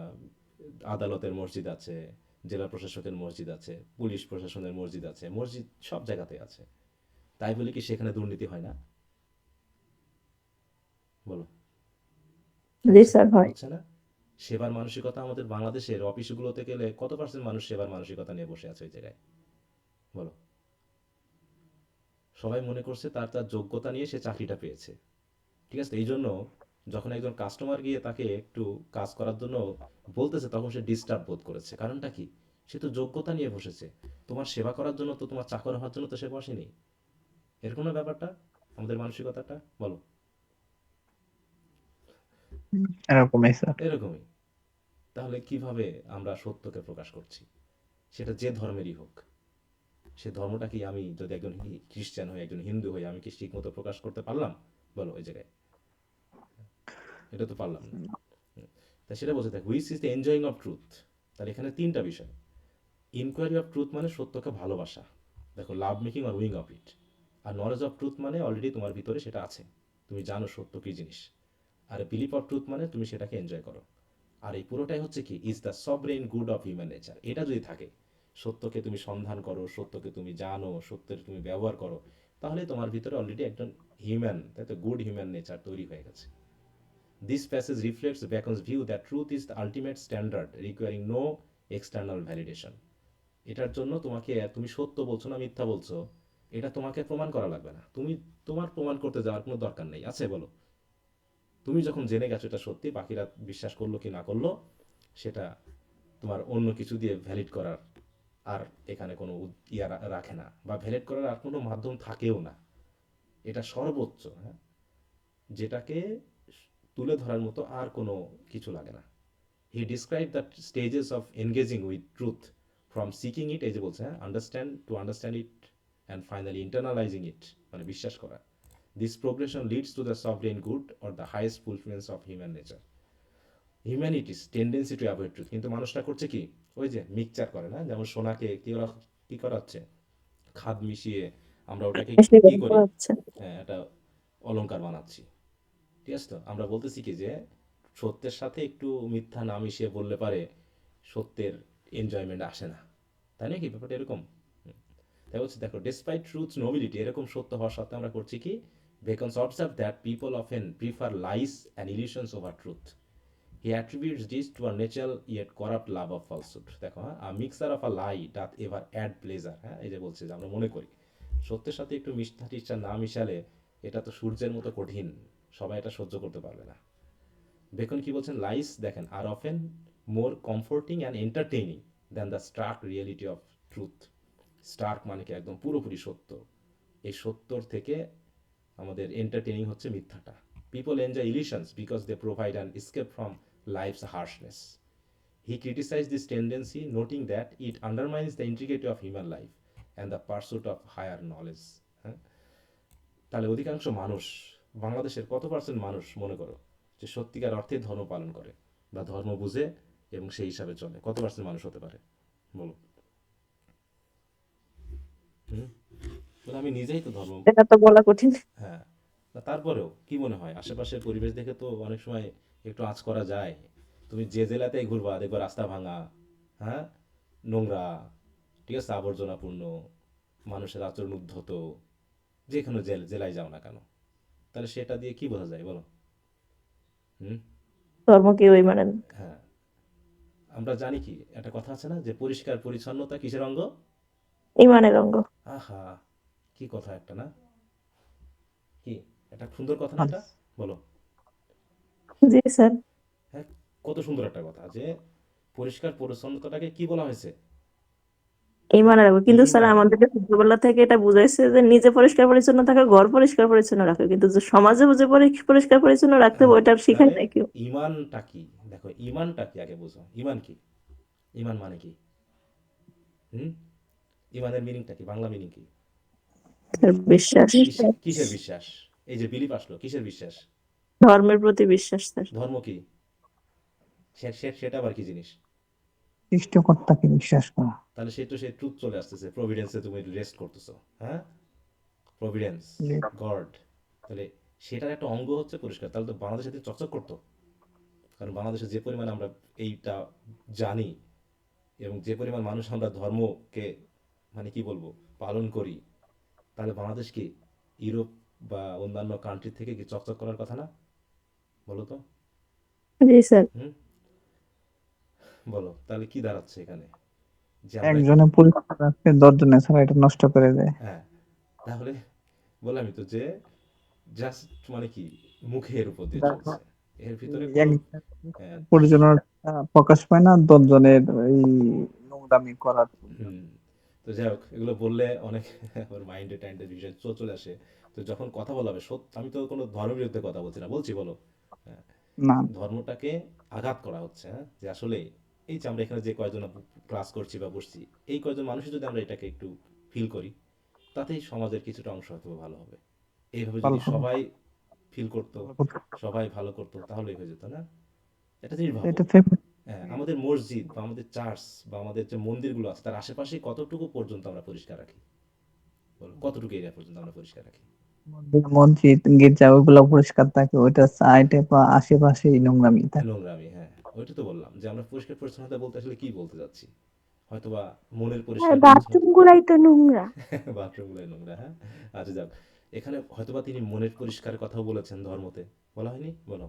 আদালতের মসজিদ আছে, জেলা প্রশাসকের মসজিদ আছে, পুলিশ প্রশাসনের মসজিদ আছে, মসজিদ সব জায়গাতে আছে। তাই বলে কি সেখানে দুর্নীতি হয় না? বলো। জি হচ্ছে, স্যার, হয়। হচ্ছে না? সেবার মানসিকতা আমাদের বাংলাদেশের অফিসগুলোতে গেলে কত পার্সেন্ট মানুষ সেবার মানসিকতা নিয়ে বসে আছে ওই জায়গায়, বলো? সবাই মনে করছে তার তার যোগ্যতা নিয়ে সে চাকরিটা পেয়েছে, ঠিক আছে? এই জন্য যখন একজন কাস্টমার গিয়ে তাকে একটু কাজ করার জন্য বলতেছে, তখন সে ডিস্টার্ব বোধ করেছে। কারণটা কি? সে তো যোগ্যতা নিয়ে বসেছে, তোমার সেবা করার জন্য, তো তোমার চাকর হওয়ার জন্য তো সে বসেনি। এরকম না ব্যাপারটা, আমাদের মানসিকতাটা, বলো? এরকমই স্যার। এরকমই। তাহলে কিভাবে আমরা সত্যকে প্রকাশ করছি? সেটা যে ধর্মেরই হোক, সে ধর্মটা কি, আমি যদি একজন খ্রিস্টান হই, একজন হিন্দু হই, আমি কি ঠিক মতো প্রকাশ করতে পারলাম, বলো, ওই জায়গায়? এটা তো পারলাম না। তা সেটা বলছে, দেখ, which is the enjoying of truth. তাহলে এখানে তিনটা বিষয়। ইনকোয়ারি অফ ট্রুথ মানে সত্যকে ভালোবাসা, দেখো, লাভ মেকিং আর উইং অফ ইট। আর নলেজ অফ ট্রুথ মানে অলরেডি তোমার ভিতরে সেটা আছে, তুমি জানো সত্য কী জিনিস। আর বিলিফ অফ ট্রুথ মানে তুমি সেটাকে এনজয় করো। আর এই পুরোটাই হচ্ছে কি, is the sovereign good of human nature. এটা যদি থাকে, সত্যকে তুমি সন্ধান করো, সত্যকে তুমি জানো, সত্যের তুমি ব্যবহার করো, তাহলে তোমার ভিতরে অলরেডি একজন হিউম্যান, তাই তো, গুড হিউম্যান নেচার তৈরি হয়ে গেছে। This passage reflects Bacon's view that truth is the ultimate standard requiring no external validation. এটার জন্য তোমাকে, তুমি সত্য বলছো না মিথ্যা বলছো, এটা তোমাকে প্রমাণ করা লাগবে না, তুমি তোমার প্রমাণ করতে যাওয়ার কোনো দরকার নেই, আছে, বলো? তুমি যখন জেনে গেছো এটা সত্যি, বাকিরা বিশ্বাস করলো কি না করলো, সেটা তোমার অন্য কিছু দিয়ে ভ্যালিড করার আর এখানে কোনো রাখে না, বা ভ্যালিড করার আর কোনো মাধ্যম থাকেও না। এটা সর্বোচ্চ, হ্যাঁ, যেটাকে তুলে ধরার মতো আর কোনো কিছু লাগে না। He described the stages of engaging with truth, from seeking it, এই যে বলছে, হ্যাঁ, understand it, and finally internalizing it, মানে বিশ্বাস করা। This progression leads to the sovereign good or the highest fulfillment of human nature. Humanity's tendency to avoid truth, কিন্তু মানুষটা করছে কি, ওই যে মিক্সচার করে না, যেমন সোনাকে কি করা হচ্ছে, খাদ মিশিয়ে আমরা ওটাকে এসে কি করি, হচ্ছে। হ্যাঁ, এটা অলংকার বানাচ্ছি, ঠিক আছে, তো আমরা বলতেছি কি যে সত্যের সাথে একটু মিথ্যা না মিশিয়ে বললে পারে সত্যের এনজয়মেন্ট আসে না, তাই নাকি ব্যাপারটা এরকম? তাই বলছে, দেখো, ডেসপাইট ট্রুথ নোবিলিটি, এরকম সত্য হওয়ার সত্ত্বেও আমরা করছি কি, Bacon's observe that people often prefer lies and illusions over truth. He attributes this to a natural yet corrupt love of falsehood. দেখো, হ্যাঁ, a mixture of a lie doth ever add pleasure. হ্যাঁ, এই যে বলছে যে আমরা মনে করি সত্যের সাথে একটু মিথ্যা টিচ্ছা না মিশালে এটা তো সূর্যের মতো কঠিন, সবাই এটা সহ্য করতে পারবে না। বেকন কি বলছেন, লাইস, দেখেন, are often more comforting and entertaining than the stark reality of truth. Stark মানে কি, একদম পুরোপুরি সত্য, এই সত্যর থেকে আমাদের এন্টারটেইনিং হচ্ছে মিথ্যাটা। People enjoy illusions because they provide an escape from life's harshness. He criticized this tendency, noting that it undermines the integrity of human life and the pursuit of higher knowledge. হ্যাঁ, তাহলে অধিকাংশ মানুষ, বাংলাদেশের কত percent মানুষ মনে করো যে সত্যিকার অর্থে ধর্ম পালন করে বা ধর্ম বুঝে এবং সেই হিসাবে চলে, কত পার্সেন্ট মানুষ হতে পারে, বলো? হুম, বলে আমি নিজেই তো ধর্ম, এটা তো বলা কঠিন। হ্যাঁ, তারপরেও কি মনে হয়, আশেপাশের পরিবেশ দেখে তো অনেক সময় একটু আঁচ করা যায়। তুমি যে জেলাতেই ঘুরবা দেখবা রাস্তা ভাঙা, হ্যাঁ, নোংরা, ঠিক আছে, আবর্জনাপূর্ণ, মানুষের আচরণ উদ্ধত, যে কোনো জেলায় যাও না কেন, তাহলে সেটা দিয়ে কি বোঝা যায় বলো? হুম। ধর্ম কেউই মানে না। হ্যাঁ, আমরা জানি কি একটা কথা আছে না যে পরিষ্কার পরিচ্ছন্নতা কিসের অঙ্গ? ইমানের অঙ্গ। আহা, কি কথা একটা না, কি একটা সুন্দর কথা না এটা, আচ্ছা, বলো। জি স্যার। হ্যাঁ, কত সুন্দর একটা কথা যে পরিষ্কার পরিচ্ছন্নতাটাকে কি বলা হয়েছে? ইমানের অঙ্গ, কিন্তু স্যার ইমান। আমাদেরকে ছোটবেলা থেকে এটা বুঝাইছে যে নিজে পরিষ্কার পরিচ্ছন্ন থাকা, ঘর পরিষ্কার পরিচ্ছন্ন রাখো, কিন্তু যে সমাজে বুঝে পরিষ্কার পরিচ্ছন্ন রাখতে হবে হ্যাঁ, ওইটা শিখায় তাহলে নাই কেউ। ইমানটা কি? দেখো ইমানটা কি আগে বুঝো, ইমান কি? ইমান মানে কি? হুম। ইমানের মিনিংটা কি, বাংলা মিনিং কি? স্যার বিশ্বাস। কিসের বিশ্বাস? এই যে বিলিফ আসলো, কিসের বিশ্বাস? ধর্মের প্রতি বিশ্বাস স্যার। ধর্ম কি? সেটা আবার কি জিনিস? সৃষ্টিকর্তাকে বিশ্বাস করা। তাহলে সেই ট্রুথ চলে আসতেছে, প্রভিডেন্সে তুমি রেস্ট করতেছো, হ্যাঁ, প্রভিডেন্স, যে গড। তাহলে সেটার একটা অঙ্গ হচ্ছে পরিষ্কার, তাহলে তো বাংলাদেশে চকচক করতো। কারণ বাংলাদেশে যে পরিমাণ আমরা এইটা জানি, এবং যে পরিমাণ মানুষ আমরা ধর্মকে মানে কি বলবো পালন করি, তাহলে বাংলাদেশ কি ইউরোপ বা অন্যান্য কান্ট্রি থেকে কি চকচক করার কথা না? বলো তো। জি স্যার। হুম। বলো তাহলে কি দাঁড়াচ্ছে এখানে, যে আমরা একজনে পরিষ্কার রাখতে 10 জনে ছাড়া এটা নষ্ট করে দেয়। হ্যাঁ, তাহলে বললামই তো যে জাস্ট মানে কি মুখের উপর দিয়ে দেখো, চলছে, এর ভিতরে এক কোনো আহ, পরিজনের প্রকাশ পায় না, 10 জনের এই নোংরামি করার জন্য। হুম। তো যাই হোক, এগুলো বললে অনেক ওর মাইন্ডে টাইন্ডের বিষয় চলে আসে। তো যখন কথা বলা হবে সত্য, আমি তো কোনো ধর্মের বিরুদ্ধে কথা বলছি না, বলছি বলো, হ্যাঁ, না, ধর্মটাকে আঘাত করা হচ্ছে, হ্যাঁ, যে আসলে এই যে আমরা এখানে যে কয়জন ক্লাস করছি বা বসছি, এই কয়জন মানুষই যদি আমরা এটাকে একটু ফিল করি, তাতেই সমাজের কিছুটা অংশ হয়তো ভালো হবে। এইভাবে ভালো যদি হবে। সবাই ফিল করতো, ভালো করতে সবাই ভালো করতো, তাহলেই হয়ে যেত না? একটা জিনিস ভাবো, এটা ফেম- হ্যাঁ, আমাদের মসজিদ বা আমাদের চার্চ বা আমাদের যে মন্দিরগুলো আছে তার আশেপাশে কতটুকু পর্যন্ত আমরা পরিষ্কার রাখি, বলো কতটুকু এরিয়া পর্যন্ত আমরা পরিষ্কার রাখি? মসজিদ গির্জা ওইগুলো পরিষ্কার থাকে, ওইটা সাইডে বা আশেপাশেই নোংরামি থাকে। নোংরামি, হ্যাঁ, ওইটা তো বললাম যে আমরা পরিষ্কার পরিচ্ছন্নতা বলতে আসলে কি বলতে যাচ্ছি, হয়তোবা মনের আর পরিষ্কার পরিচ্ছন্ন। বাথরুম গুলাই তো নোংরা। বাথরুমগুলো নোংরা, হ্যাঁ। আচ্ছা যাক, এখানে হয়তোবা তিনি মনের পরিষ্কারের কথাও বলেছেন ধর্মতে, বলা হয়নি, বলো।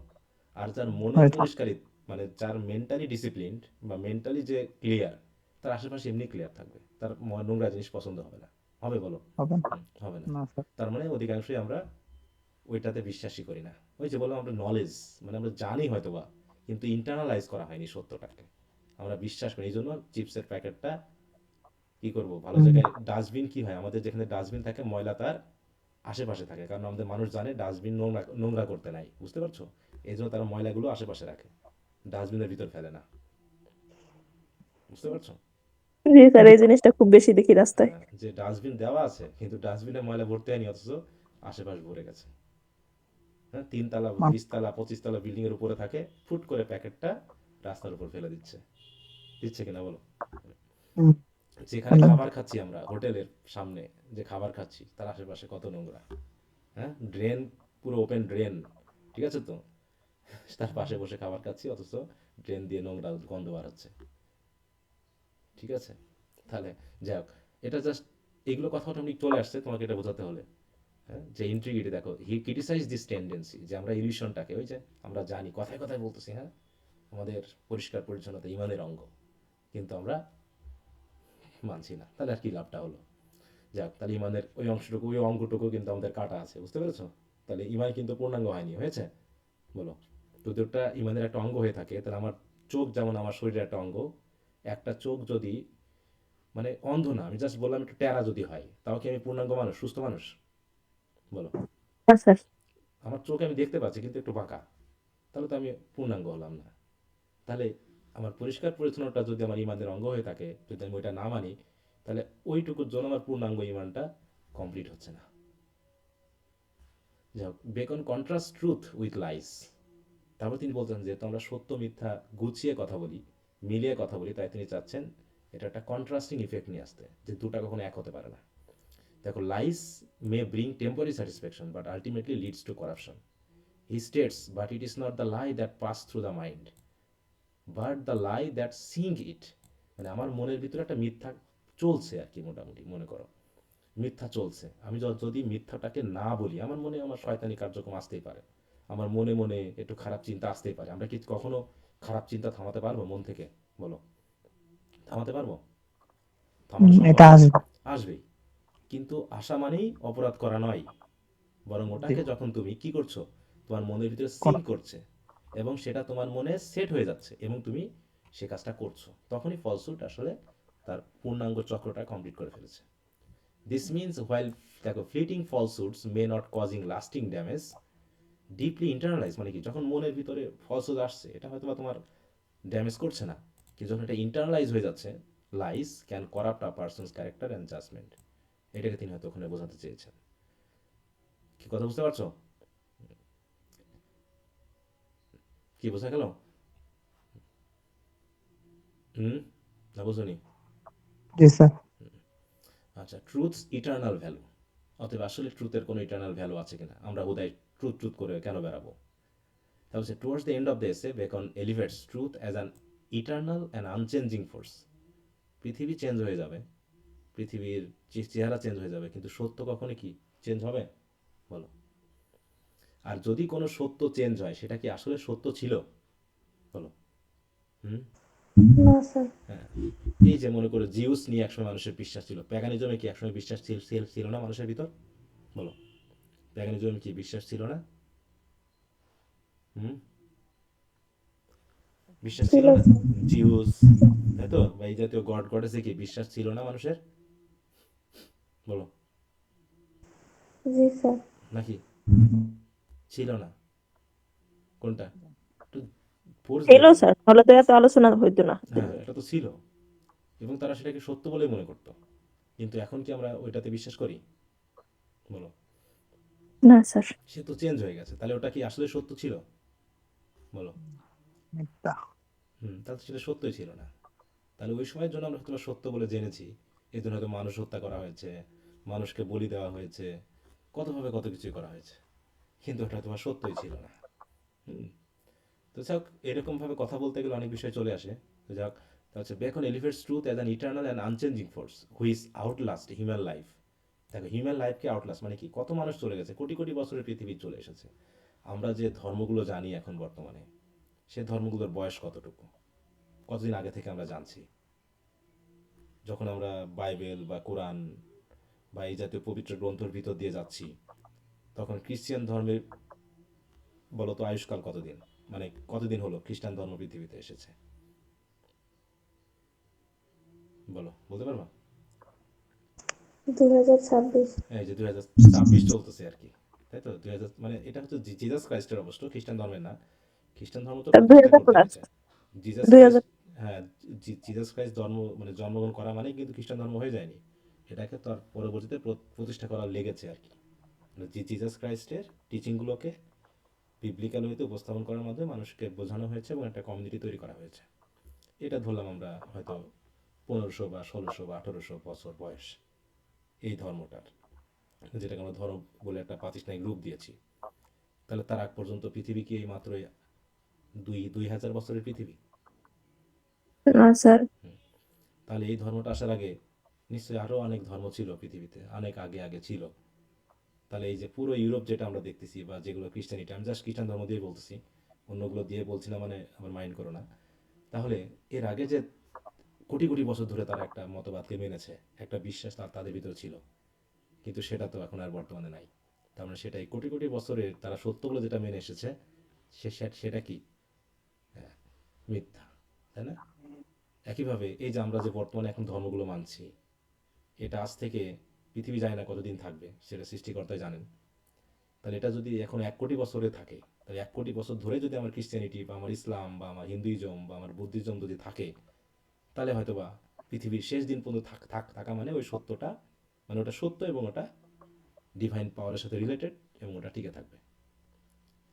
আর যার মনের হয়তো পরিষ্কারই মানে যার মেন্টালি ডিসিপ্লিনড বা মেন্টালি যে ক্লিয়ার, তার আশেপাশে এমনি ক্লিয়ার থাকবে, তার নোংরা জিনিস পছন্দ হবে না, হবে বলো? হবে না। হবে না। না স্যার, তার মানে অধিকাংশই আমরা ওইটাতে বিশ্বাসই করি না। ওই যে বললাম আমরা নলেজ, মানে আমরা জানি হয়তোবা, কিন্তু ইন্টারনালাইজ করা হয়নি সত্যটাকে, আমরা বিশ্বাস করি। এই জন্য চিপসের প্যাকেটটা কি করব, ভালো জায়গায় ডাস্টবিন কি হয়, আমাদের যেখানে ডাস্টবিন থাকে ময়লা তার আশেপাশে থাকে, কারণ আমাদের মানুষ জানে ডাস্টবিন নোংরা নোংরা করতে নাই, বুঝতে পারছো? এই জন্য তারা ময়লাগুলো আশেপাশে রাখে, ডাস্টবিনের ভিতর ফেলে না, বুঝতে পারছো? জি স্যার, এই জিনিসটা খুব বেশি দেখি রাস্তায়। যে ডাস্টবিন দেওয়া আছে কিন্তু ডাস্টবিনে ময়লা ভর্তি হয়নি, অথচ আশেপাশ ভরে গেছে। হ্যাঁ, 3 তলা 20 তলা 25 তলা বিল্ডিং এর উপরে থাকে, ফুট করে প্যাকেটটা রাস্তার উপর ফেলে দিচ্ছে, দিচ্ছে কিনা বলো? যেখানে খাবার খাচ্ছি আমরা হোটেলের সামনে, যে খাবার খাচ্ছি তার আশেপাশে কত নোংরা, হ্যাঁ, ড্রেন, পুরো ওপেন ড্রেন, ঠিক আছে তো, তার পাশে বসে খাবার খাচ্ছি, অথচ ড্রেন দিয়ে নোংরা গন্ধ বার হচ্ছে, ঠিক আছে? তাহলে যাই হোক, এটা জাস্ট এগুলো কথা অটোমেটিক চলে আসছে, তোমাকে এটা বোঝাতে হলে, হ্যাঁ, যে ইন্ট্রিগিটি দেখো, হি ক্রিটিসাইজ দিস টেন্ডেন্সি, যে আমরা ইলিউশনটাকে, ওই যে আমরা জানি কথায় কথায় বলতেছি, হ্যাঁ, আমাদের পরিষ্কার পরিচ্ছন্নতা ইমানের অঙ্গ, কিন্তু আমরা মানছি না, তাহলে আর কি লাভটা হলো? যাক, তাহলে ইমানের ওই অংশটুকু, ওই অঙ্গটুকু কিন্তু আমাদের কাটা আছে, বুঝতে পেরেছো? তাহলে ইমান কিন্তু পূর্ণাঙ্গ হয়নি, হয়েছে, বলো। যদি ওটা ইমানের একটা অঙ্গ হয়ে থাকে, তাহলে আমার চোখ যেমন আমার শরীরের একটা অঙ্গ, একটা চোখ যদি মানে অন্ধ না, আমি জাস্ট বললাম একটু টেরা যদি হয়, তাও কি আমি পূর্ণাঙ্গ মানুষ, সুস্থ মানুষ, বলো? হ্যাঁ স্যার। আমার চোখে আমি দেখতে পাচ্ছি কিন্তু একটু বাঁকা, তাহলে তো আমি পূর্ণাঙ্গ হলাম না। তাহলে আমার পরিষ্কার পরিচ্ছন্নতা যদি আমার ইমানের অঙ্গ হয়ে থাকে, যদি আমি ওইটা না মানি, তাহলে ওইটুকুর জন্য আমার পূর্ণাঙ্গ ইমানটা কমপ্লিট হচ্ছে না। যাই হোক, Bacon contrast truth with lies. তারপর তিনি বলছেন যে তো আমরা সত্য মিথ্যা গুছিয়ে কথা বলি, মিলিয়ে কথা বলি, তাই তিনি চাচ্ছেন এটা একটা কন্ট্রাস্টিং ইফেক্ট নিয়ে আসতে, যে দুটা কখনো এক হতে পারে না। দেখো, lies may bring temporary satisfaction but ultimately leads to corruption. He states, but it is not the lie that pass through the mind but the lie that sink it. মানে আমার মনের ভিতরে একটা মিথ্যা চলছে আর কি, মোটামুটি মনে করো, মিথ্যা চলছে, আমি যদি মিথ্যাটাকে না বলি, আমার মনে আমার শয়তানি কার্যক্রম আসতেই পারে, আমার মনে মনে একটু খারাপ চিন্তা আসতেই পারে। আমরা কি কখনো খারাপ চিন্তা থামাতে পারবো মন থেকে? বলো, থামাতে পারবো? থামানো সম্ভব? এটা আসবে। আসবেই। কিন্তু আসা মানেই অপরাধ করা নয়, বরং জি, ওটাকে যখন তুমি কি করছো, তোমার মনের ভিতরে কোন সিঙ্ক করছে এবং সেটা তোমার মনে সেট হয়ে যাচ্ছে এবং তুমি সে কাজটা করছো, তখনই ফলস্যুট আসলে তার পূর্ণাঙ্গ চক্রটা কমপ্লিট করে ফেলেছে। দিস মিনস হোয়াইল, দেখো, fleeting falsehoods may not causing lasting damage, deeply internalize মানে কি, যখন মনের ভিতরে ফলস্যুট আসছে এটা হয়তো বা তোমার ড্যামেজ করছে না, কিন্তু যখন এটা ইন্টারনালাইজ হয়ে যাচ্ছে, lies can corrupt a person's character and judgement. এটাকে তিনি হয়তো ওখানে বোঝাতে চেয়েছেন। কি কথা বুঝতে পারছো? কি বোঝা গেল? হুম, না বুঝুনি? জি স্যার। আচ্ছা, ট্রুথস ইটার্নাল ভ্যালু, অতএব আসলে ট্রুথের কোনো ইটার্নাল ভ্যালু আছে কিনা, আমরা বোধহয় ট্রুথ ট্রুথ করে কেন বেড়াবো। তাহলে towards the end of the essay Bacon elevates truth as an eternal and unchanging force. পৃথিবী চেঞ্জ হয়ে যাবে, পৃথিবীর চেহারা চেঞ্জ হয়ে যাবে, কিন্তু সত্য কখনো কি চেঞ্জ হবে? বলো। আর যদি কোনো সত্য চেঞ্জ হয়, সেটা কি আসলে সত্য ছিল? বলো। হুম। না স্যার। হ্যাঁ, এই যে মনে করো জিউস নিয়ে একসময় মানুষের বিশ্বাস ছিল, প্যাগানিজমে কি একসময় বিশ্বাস ছিল না মানুষের ভিতর? বলো, প্যাগানিজমে কি বিশ্বাস ছিল না? হুম, বিশ্বাস ছিল ছিল না? স্যার। জিউস, তাই তো, বা এই জাতীয় গড গডেসে কি বিশ্বাস ছিল না মানুষের? বলো। জি স্যার। নাকি ছিল না? কোনটা? একটু ফোর্স দিয়ে ছিল বলো। স্যার, নাহলে তো এত আলোচনা হইতো না এটা হ্যাঁ, নিয়ে। এটা তো ছিল, এবং তারা সেটাকে সত্য বলেই মনে করতো। কিন্তু এখন কি আমরা ওইটাতে বিশ্বাস করি? বলো। না স্যার। সে তো চেঞ্জ হয়ে গেছে, তাহলে ওটা কি আসলে সত্য ছিল? বলো। মিথ্যা। তাহলে তো সেটা সত্যই ছিল না। তাহলে ওই সময়ের জন্য আমরা হয়তো সত্য বলে জেনেছি, এই জন্য হয়তো মানুষ হত্যা করা হয়েছে, মানুষকে বলি দেওয়া হয়েছে, কতভাবে কত কিছুই করা হয়েছে, কিন্তু ওটা হয়তো সত্যই ছিল না। হুম। তো যাক, এরকমভাবে কথা বলতে গেলে অনেক বিষয় চলে আসে। তো যাক, তা হচ্ছে Bacon elevates truth as an eternal and unchanging force whose outlast human life. দেখো, হিউম্যান লাইফকে আউটলাস্ট মানে কি, কত মানুষ চলে গেছে, কোটি কোটি বছরের পৃথিবী চলে এসেছে। আমরা যে ধর্মগুলো জানি এখন বর্তমানে, সে ধর্মগুলোর বয়স কতটুকু, কতদিন আগে থেকে আমরা জানছি। যখন আমরা বাইবেল বা কোরআন বা এই জাতীয় পবিত্র গ্রন্থের ভিতর দিয়ে যাচ্ছি, তখন খ্রিস্টান ধর্মের বলতো আয়ুষ্কাল কতদিন, মানে কতদিন হলো খ্রিস্টান ধর্ম পৃথিবীতে এসেছে? বলো, বলতে পারবা? 2026। এই যে 2026 চলতেছে আর কি, তাই তো। 2000 মানে এটা হচ্ছে জিজাস ক্রাইস্টের, অবশ্য খ্রিস্টান ধর্মের না। খ্রিস্টান ধর্ম তো স্যার, দুই প্রতিষ্ঠা হাজার করতে প্লাস। হয়েছে। জিজাস 2000। ক্রাইস্ট, হ্যাঁ, জিজাস ক্রাইস্ট ধর্ম মানে জন্মগ্রহণ করা মানেই কিন্তু খ্রিস্টান ধর্ম হয়ে যায়নি, এটাকে তার পরবর্তীতে প্রতিষ্ঠা করা লেগেছে আর কি। মানে জিজাস ক্রাইস্টের টিচিংগুলোকে বিবলিক্যাল ওয়েতে উপস্থাপন করার মাধ্যমে মানুষকে বোঝানো হয়েছে এবং একটা কমিউনিটি তৈরি করা হয়েছে। এটা ধরলাম আমরা হয়তো 1500 বা 1600 বা 1800 বছর বয়স এই ধর্মটার, যেটাকে আমরা ধর্ম বলে একটা প্রাতিষ্ঠানিক রূপ দিয়েছি। তাহলে তার আগ পর্যন্ত পৃথিবী কি এই মাত্র 2000 বছরের পৃথিবী? না স্যার। তাহলে এই ধর্মটা আসার আগে নিশ্চয়ই আরও অনেক ধর্ম ছিল পৃথিবীতে, অনেক আগে আগে ছিল। তাহলে এই যে পুরো ইউরোপ যেটা আমরা দেখতেছি বা যেগুলো খ্রিস্টানিটি, আমি জাস্ট খ্রিস্টান ধর্ম দিয়ে বলতেছি, অন্যগুলো দিয়ে বলছি না, মানে আমার মাইন্ড করো না। তাহলে এর আগে যে কোটি কোটি বছর ধরে তারা একটা মতবাদকে মেনেছে, একটা বিশ্বাস তাদের ভিতরে ছিল, কিন্তু সেটা তো এখন আর বর্তমানে নাই। তার মানে সেটাই কোটি কোটি বছরের তারা সত্যগুলো যেটা মেনে এসেছে, সেটা কি? হ্যাঁ, মিথ্যা, তাই না? একইভাবে এই যে আমরা যে বর্তমানে এখন ধর্মগুলো মানছি, এটা আজ থেকে পৃথিবী যায় না কতদিন থাকবে, সেটা সৃষ্টিকর্তাই জানেন। তাহলে এটা যদি এখন 1 কোটি বছরে থাকে, তাহলে 1 কোটি বছর ধরে যদি আমার ক্রিশ্চিয়ানিটি বা আমার ইসলাম বা আমার হিন্দুইজম বা আমার বুদ্ধিজম যদি থাকে, তাহলে হয়তো বা পৃথিবীর শেষ দিন পর্যন্ত থাকা মানে ওই সত্যটা, মানে ওটা সত্য এবং ওটা ডিভাইন পাওয়ারের সাথে রিলেটেড এবং ওটা টিকে থাকবে।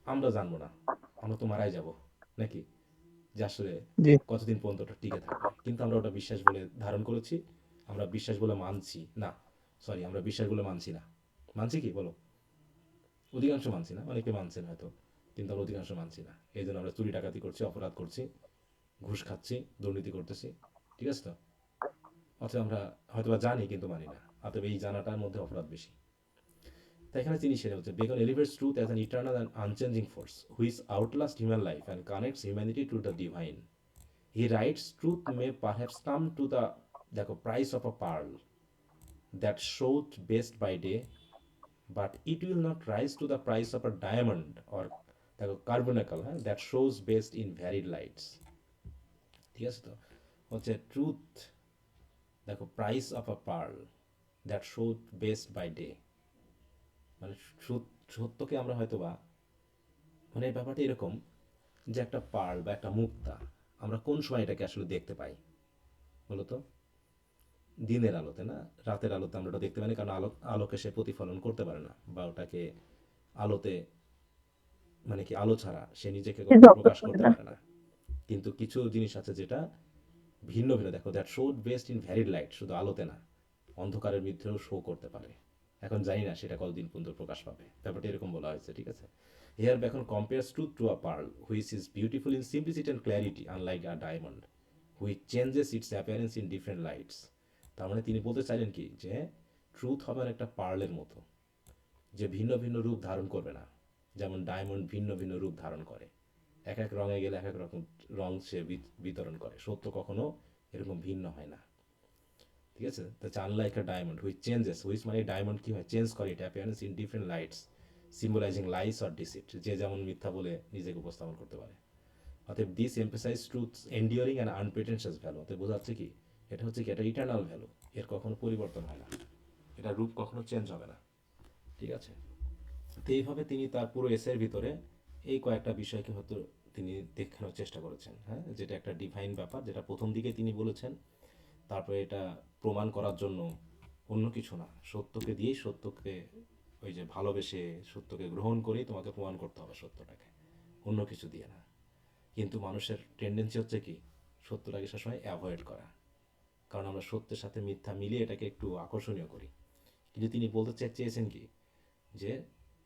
আমরা জানবো না, আমরা তো মারাই যাব নাকি, যে আসলে জি, কতদিন পর্যন্ত ওটা টিকে থাকবে, কিন্তু আমরা ওটা বিশ্বাস বলে ধারণ করেছি, আমরা বিশ্বাস বলে মানছি না। সরি, আমরা বিশ্বাস বলে মানছি না। মানছি কি বলো? অধিকাংশ মানছি না, অনেকে মানছেন হয়তো, কিন্তু আমরা অধিকাংশ মানছি না। এই জন্য আমরা চুরি ডাকাতি করছি, অপরাধ করছি, ঘুষ খাচ্ছি, দুর্নীতি করতেছি, ঠিক আছে তো। অথবা আমরা হয়তোবা জানি কিন্তু মানি না। অতএব এই জানাটার মধ্যে অপরাধ বেশি। তাই এখানে তিনি সেটা হচ্ছে Bacon elevates truth as an eternal and unchanging force which outlast human life and connects humanity to the divine. He writes truth may perhaps come to the দেখো price of a pearl that showeth best by day, but it will not rise to the price of a diamond or দেখো carbuncle, হ্যাঁ, that shows best in varied lights। ঠিক আছে, তো হচ্ছে truth দেখো price of a pearl that showed best by day, মানে সত্যকে আমরা হয়তো বা মানে এই ব্যাপারটা এরকম যে একটা পার্ল বা একটা মুক্তা আমরা কোন সময় এটাকে আসলে দেখতে পাই বলো তো? দিনের আলোতে না, রাতের আলোতে আমরা ওটা দেখতে পাই না, কারণ আলোকে সে প্রতিফলন করতে পারে না, বা ওটাকে আলোতে মানে কি আলো ছাড়া সে নিজেকে কখনো জব প্রকাশ করতে করতে না। পারে না। কিন্তু কিছু জিনিস আছে যেটা ভিন্ন ভিন্ন, দেখো that showed best in varied light, শুধু আলোতে না অন্ধকারের মধ্যেও শো করতে পারে। এখন জানি না সেটা কতদিন পর্যন্ত প্রকাশ পাবে, ব্যাপারটা এরকম বলা হয়েছে, ঠিক আছে। Here Bacon compares truth to a pearl which is beautiful in simplicity and clarity unlike a diamond which changes its appearance in different lights. তার মানে তিনি বলতে চাইলেন কি, যে ট্রুথ হবে একটা পার্লের মতো, যে ভিন্ন ভিন্ন রূপ ধারণ করবে না, যেমন ডায়মন্ড ভিন্ন ভিন্ন রূপ ধারণ করে, এক এক রঙে গেলে এক এক রকম রং সে বিতরণ করে। সত্য কখনো এরকম ভিন্ন হয় না, ঠিক আছে। That's unlike a diamond which changes, which মানে ডায়মন্ড কি হয়, চেঞ্জ করে এটা appearance in different lights symbolizing lies or deceit, যে যেমন মিথ্যা বলে নিজেকে উপস্থাপন করতে পারে। অতএব this emphasize truth's enduring and unpretentious value. অতএব বোঝাচ্ছে কি, এটা হচ্ছে কি, এটা ইটার্নাল ভ্যালু, এর কখনো পরিবর্তন হয় না, এটা রূপ কখনো চেঞ্জ হবে না, ঠিক আছে। তো এইভাবে তিনি তার পুরো এসের ভিতরে এই কয়েকটা বিষয়কে হয়তো তিনি দেখানোর চেষ্টা করেছেন, হ্যাঁ, যেটা একটা ডিভাইন ব্যাপার, যেটা প্রথম দিকে তিনি বলেছেন। তারপরে এটা প্রমাণ করার জন্য অন্য কিছু না, সত্যকে দিয়েই, সত্যকে ওই যে ভালোবেসে সত্যকে গ্রহণ করেই তোমাকে প্রমাণ করতে হবে সত্যটাকে, অন্য কিছু দিয়ে না। কিন্তু মানুষের টেন্ডেন্সি হচ্ছে কি, সত্যটাকে সবসময় অ্যাভয়েড করা, কারণ আমরা সত্যের সাথে মিথ্যা মিলিয়ে এটাকে একটু আকর্ষণীয় করি। কিন্তু তিনি বলতে চেয়েছেন কি, যে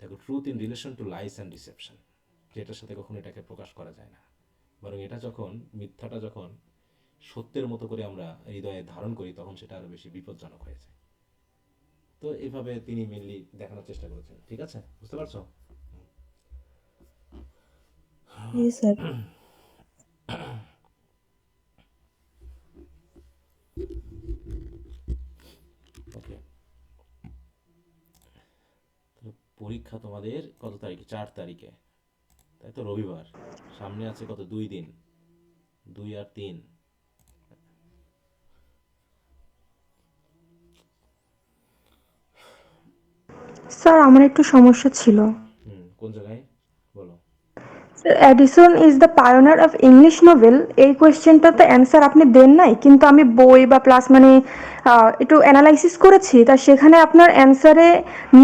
দেখো truth in relation to lies and deception, যেটার সাথে কখনো এটাকে প্রকাশ করা যায় না, বরং এটা যখন মিথ্যাটা যখন সত্যের মতো করে আমরা হৃদয়ে ধারণ করি, তখন সেটা আরো বেশি বিপজ্জনক হয়ে যায়। তো এইভাবে তিনি মেনলি দেখানোর চেষ্টা করেছেন, ঠিক আছে, বুঝতে পারছো? জি স্যার। ওকে, পরীক্ষা তোমাদের কত তারিখে? 4 তারিখে, তাই তো, রবিবার। সামনে আছে কত, 2 দিন, 2 আর 3। স্যার আমার একটু সমস্যা ছিল। কোন জায়গায় বলো? Edison is the pioneer of English novel, এই কোয়েশ্চেনটাতে অ্যান্সার আপনি দেন নাই, কিন্তু আমি বই বা প্লাস মানে একটু অ্যানালাইসিস করেছি, তা সেখানে আপনার অ্যান্সারে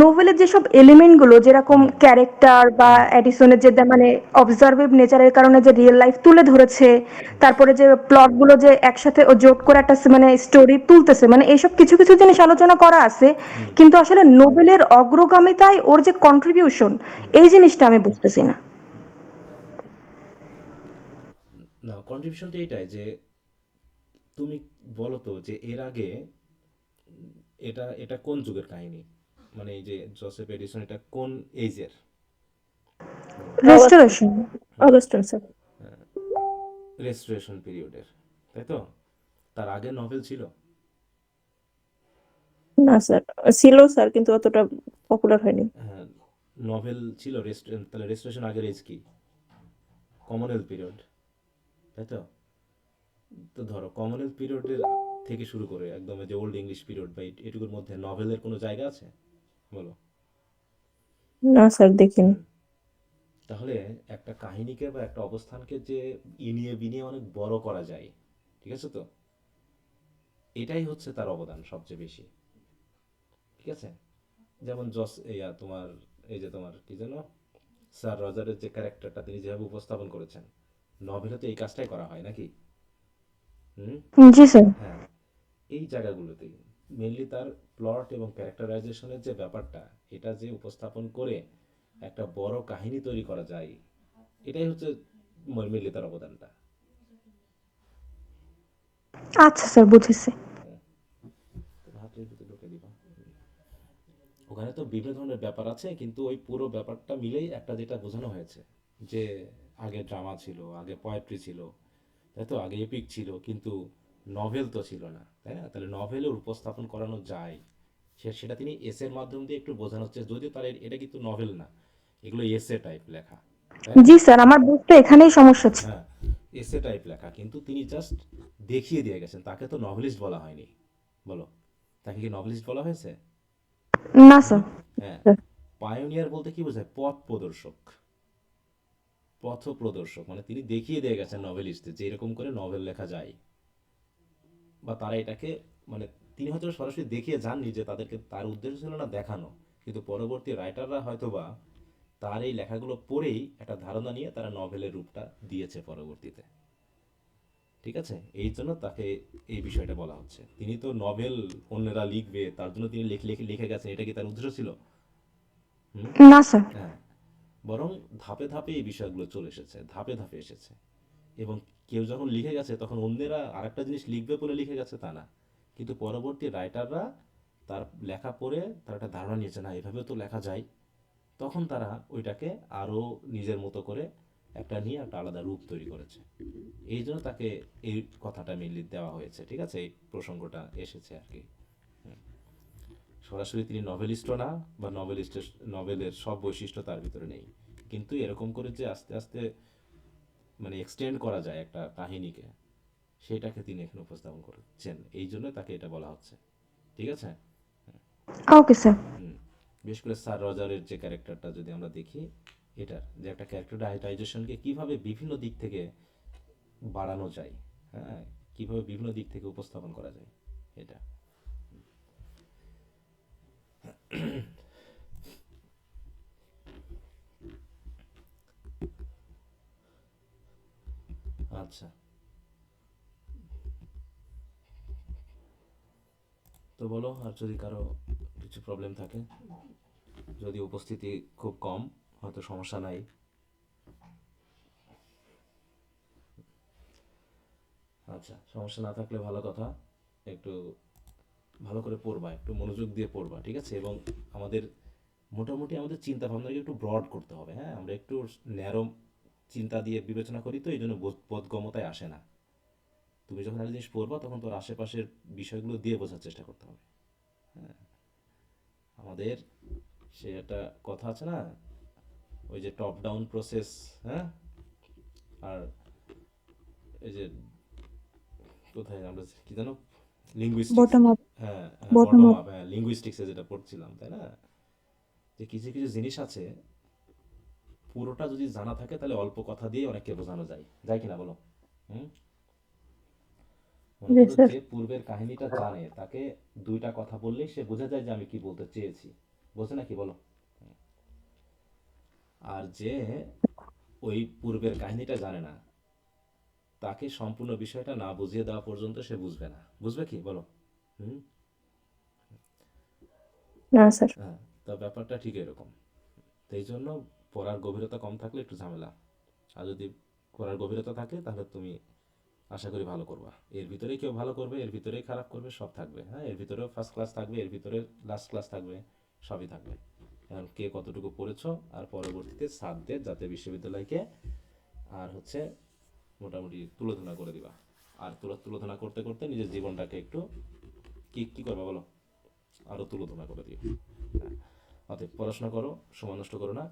নোভেলের যেসব এলিমেন্টগুলো যেরকম ক্যারেক্টার বা এডিসনের যে মানে অবজারভেটিভ নেচারের কারণে যে রিয়েল লাইফ তুলে ধরেছে, তারপরে যে প্লটগুলো যে একসাথে ও জোট করে একটা মানে স্টোরি তুলতেছে, মানে এইসব কিছু কিছু জিনিস আলোচনা করা আছে, কিন্তু আসলে নোবেলের অগ্রগামিতায় ওর যে কন্ট্রিবিউশন, এই জিনিসটা আমি বুঝতেছি না। না, কন্ট্রিবিউশনটা এটাই যে তুমি বলো তো, যে এর আগে এটা এটা কোন যুগের কাহিনী, মানে এই যে জোসেফ এডিসন, এটা কোন এজের বলো? রেস্টোরেশন। Augustine sir. রেস্টোরেশন পিরিয়ডের, তাই তো। তার আগে নভেল ছিল? না স্যার, ছিল স্যার, কিন্তু অতটা পপুলার হয়নি। হ্যাঁ, নভেল ছিল। তাহলে রেস্টোরেশন আগের এজ কি? কমনওয়েলথ পিরিয়ড, তাই তো। তো ধরো কমনওয়েলথ পিরিয়ডের থেকে শুরু করে একদম যে ওল্ড ইংলিশ পিরিয়ড বা এটুকুর মধ্যে নভেলের কোনো জায়গা আছে বলো? না স্যার, দেখিনি। তাহলে একটা কাহিনীকে বা একটা অবস্থানকে যে ইনিয়ে বিনিয়ে অনেক বড় করা যায়, ঠিক আছে তো, এটাই হচ্ছে তার অবদান সবচেয়ে বেশি, ঠিক আছে। যেমন তোমার এই যে তোমার কি যেন স্যার রজারের যে ক্যারেক্টারটা তিনি যেভাবে উপস্থাপন করেছেন, নভেলে তো এই কাজটাই করা হয় নাকি? জি স্যার। হ্যাঁ, এই জায়গাগুলোতেই মেনলি তার প্লট এবং ক্যারেক্টারাইজেশনের যে ব্যাপারটা, এটা যে উপস্থাপন করে একটা বড় কাহিনী তৈরি করা যায়, এটাই হচ্ছে মেনলি তার অবদানটা। আচ্ছা স্যার, বুঝেছি। হাতের ভিতরে ঢুকে দিবা। ওখানে তো বিভিন্ন ধরনের ব্যাপার আছে, কিন্তু ওই পুরো ব্যাপারটা মিলেই একটা যেটা বোঝানো হয়েছে যে আগে ড্রামা ছিল, আগে পোয়েট্রি ছিল, তাই তো, আগে এপিক ছিল, কিন্তু নভেল তো ছিল না, তাই না? তাহলে নভেলের উপস্থাপন করানো যায়, সেটা তিনি এসের মাধ্যম দিয়ে একটু বোঝানো হচ্ছে, যদিও তার এটা কিন্তু নভেল না, এগুলো এসে টাইপ লেখা, তাই না? জি স্যার, আমার বুঝতে এখানেই সমস্যা ছিল। হ্যাঁ, এসে টাইপ লেখা, কিন্তু তিনি জাস্ট দেখিয়ে দিয়ে গেছেন, তাকে তো নভেলিস্ট বলা হয়নি, বলো, তাকে কি নভেলিস্ট বলা হয়েছে? না হুম, স্যার। হ্যাঁ। পায়োনিয়ার বলতে কি বোঝায়? পথ প্রদর্শক, পথ প্রদর্শক, মানে তিনি দেখিয়ে দিয়ে গেছেন নভেলিস্টদের যে এরকম করে নভেল লেখা যায়, বা তারা এটাকে, মানে তিনি হয়তো সরাসরি দেখিয়ে যাননি, যে তাদেরকে, তার উদ্দেশ্য ছিল না দেখানো, কিন্তু পরবর্তী রাইটাররা হয়তোবা তার এই লেখাগুলো পড়েই একটা ধারণা নিয়ে তারা নভেলের রূপটা দিয়েছে পরবর্তীতে, ঠিক আছে? এই জন্য তাকে এই বিষয়টা বলা হচ্ছে। তিনি তো নভেল অন্যরা লিখবে তার জন্য তিনি লিখে গেছেন, এটা কি তার উদ্দেশ্য ছিল? হুম, না স্যার। হ্যাঁ। বরং ধাপে ধাপে এই বিষয়গুলো চলে এসেছে, ধাপে ধাপে এসেছে, এবং কেউ যখন লিখে গেছে তখন অন্যেরা আরেকটা জিনিস লিখবে বলে লিখে গেছে তা না, কিন্তু পরবর্তী রাইটাররা তার লেখা পড়ে তার একটা ধারণা নিয়েছে, না এভাবেও তো লেখা যায়, তখন তারা ওইটাকে আরও নিজের মতো করে একটা নিয়ে একটা আলাদা রূপ তৈরি করেছে। এই জন্য তাকে এই কথাটা মেনলি দেওয়া হয়েছে, ঠিক আছে, এই প্রসঙ্গটা এসেছে আর কি। সরাসরি তিনি নভেলিস্টও না, বা নভেলের সব বৈশিষ্ট্য তার ভিতরে নেই, কিন্তু এরকম করে যে আস্তে আস্তে মানে এক্সটেন্ড করা যায় একটা কাহিনীকে, সেটাকে তিনি এখানে উপস্থাপন করেছেন, এই জন্য তাকে এটা বলা হচ্ছে, ঠিক আছে? Okay sir. হুম। বিশেষ করে স্যার রজারের যে ক্যারেক্টারটা যদি আমরা দেখি, এটার যে একটা ক্যারেক্টারাইজেশনকে কিভাবে বিভিন্ন দিক থেকে বাড়ানো যায়, হ্যাঁ, কিভাবে বিভিন্ন দিক থেকে উপস্থাপন করা যায়, এটা। আচ্ছা, তো বলো, আর যদি কারো কিছু প্রবলেম থাকে, যদি উপস্থিতি খুব কম, হয়তো সমস্যা নাই। আচ্ছা, সমস্যা না থাকলে ভালো কথা, একটু ভালো করে পড়বা, একটু মনোযোগ দিয়ে পড়বা, ঠিক আছে? এবং আমাদের মোটামুটি আমাদের চিন্তা ভাবনাকে একটু ব্রড করতে হবে, হ্যাঁ, আমরা একটু ন্যারো চিন্তা দিয়ে বিবেচনা করি, তো এই জন্য বোধগম্যতায় আসে না। তুমি যখন একটা জিনিস পড়বা তখন তোর আশেপাশের বিষয়গুলো দিয়ে বোঝার চেষ্টা করতে হবে, হ্যাঁ। আমাদের সে একটা কথা আছে না, ওই যে টপ ডাউন প্রসেস, হ্যাঁ, আর এই যে কোথায় আমরা কি জানো, লিঙ্গুইস্টিক্স, বটম আপ। হ্যাঁ হ্যাঁ, বটম বটম আপ। আপ, হ্যাঁ, লিঙ্গুইস্টিক্সে যেটা পড়ছিলাম, তাই না, যে কিছু কিছু জিনিস আছে পুরোটা যদি জানা থাকে তাহলে অল্প কথা দিয়ে অনেককে বোঝানো যায়, যায় কিনা বলো? হুম, মনে জি করো স্যার। যে পূর্বের কাহিনীটা জানে, তাকে দুইটা কথা বললেই সে বোঝা যায় যে আমি কি বলতে চেয়েছি, বোঝে না কি বলো? আর যে ওই পূর্বের কাহিনীটা জানে না, তাকে সম্পূর্ণ বিষয়টা না বুঝিয়ে দেওয়া পর্যন্ত সে বুঝবে না, বুঝবে কি বলো? হুম, না স্যার। হ্যাঁ, তো ব্যাপারটা ঠিক এরকম। তো এই জন্য পড়ার গভীরতা কম থাকলে একটু ঝামেলা, আর যদি পড়ার গভীরতা থাকে তাহলে তুমি আশা করি ভালো করবা। এর ভিতরেই কেউ ভালো করবে, এর ভিতরেই খারাপ করবে, সব থাকবে, হ্যাঁ, এর ভিতরেও ফার্স্ট ক্লাস থাকবে, এর ভিতরে লাস্ট ক্লাস থাকবে, সবই থাকবে। এখন কে কতটুকু পড়েছো, আর পরবর্তীতে সাথ দে যাতে বিশ্ববিদ্যালয়কে আর হচ্ছে মোটামুটি তুলোধনা করে দিবা, আর তুলোধনা করতে করতে নিজের জীবনটাকে একটু কি কি করবা বলো, আরও তুলোধনা করে দিও, হ্যাঁ। অতএব পড়াশোনা করো, সময় নষ্ট করো না।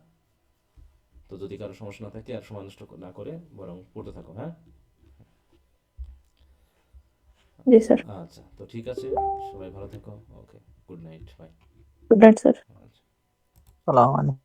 তো যদি কারো সমস্যা না থাকে আর সময় নষ্ট না করে বরং পড়তে থাকো, হ্যাঁ। জি স্যার। আচ্ছা, তো ঠিক আছে, সবাই ভালো থেকো, okay, good night, bye. Good night sir. আচ্ছা। সালাম আলাইকুম।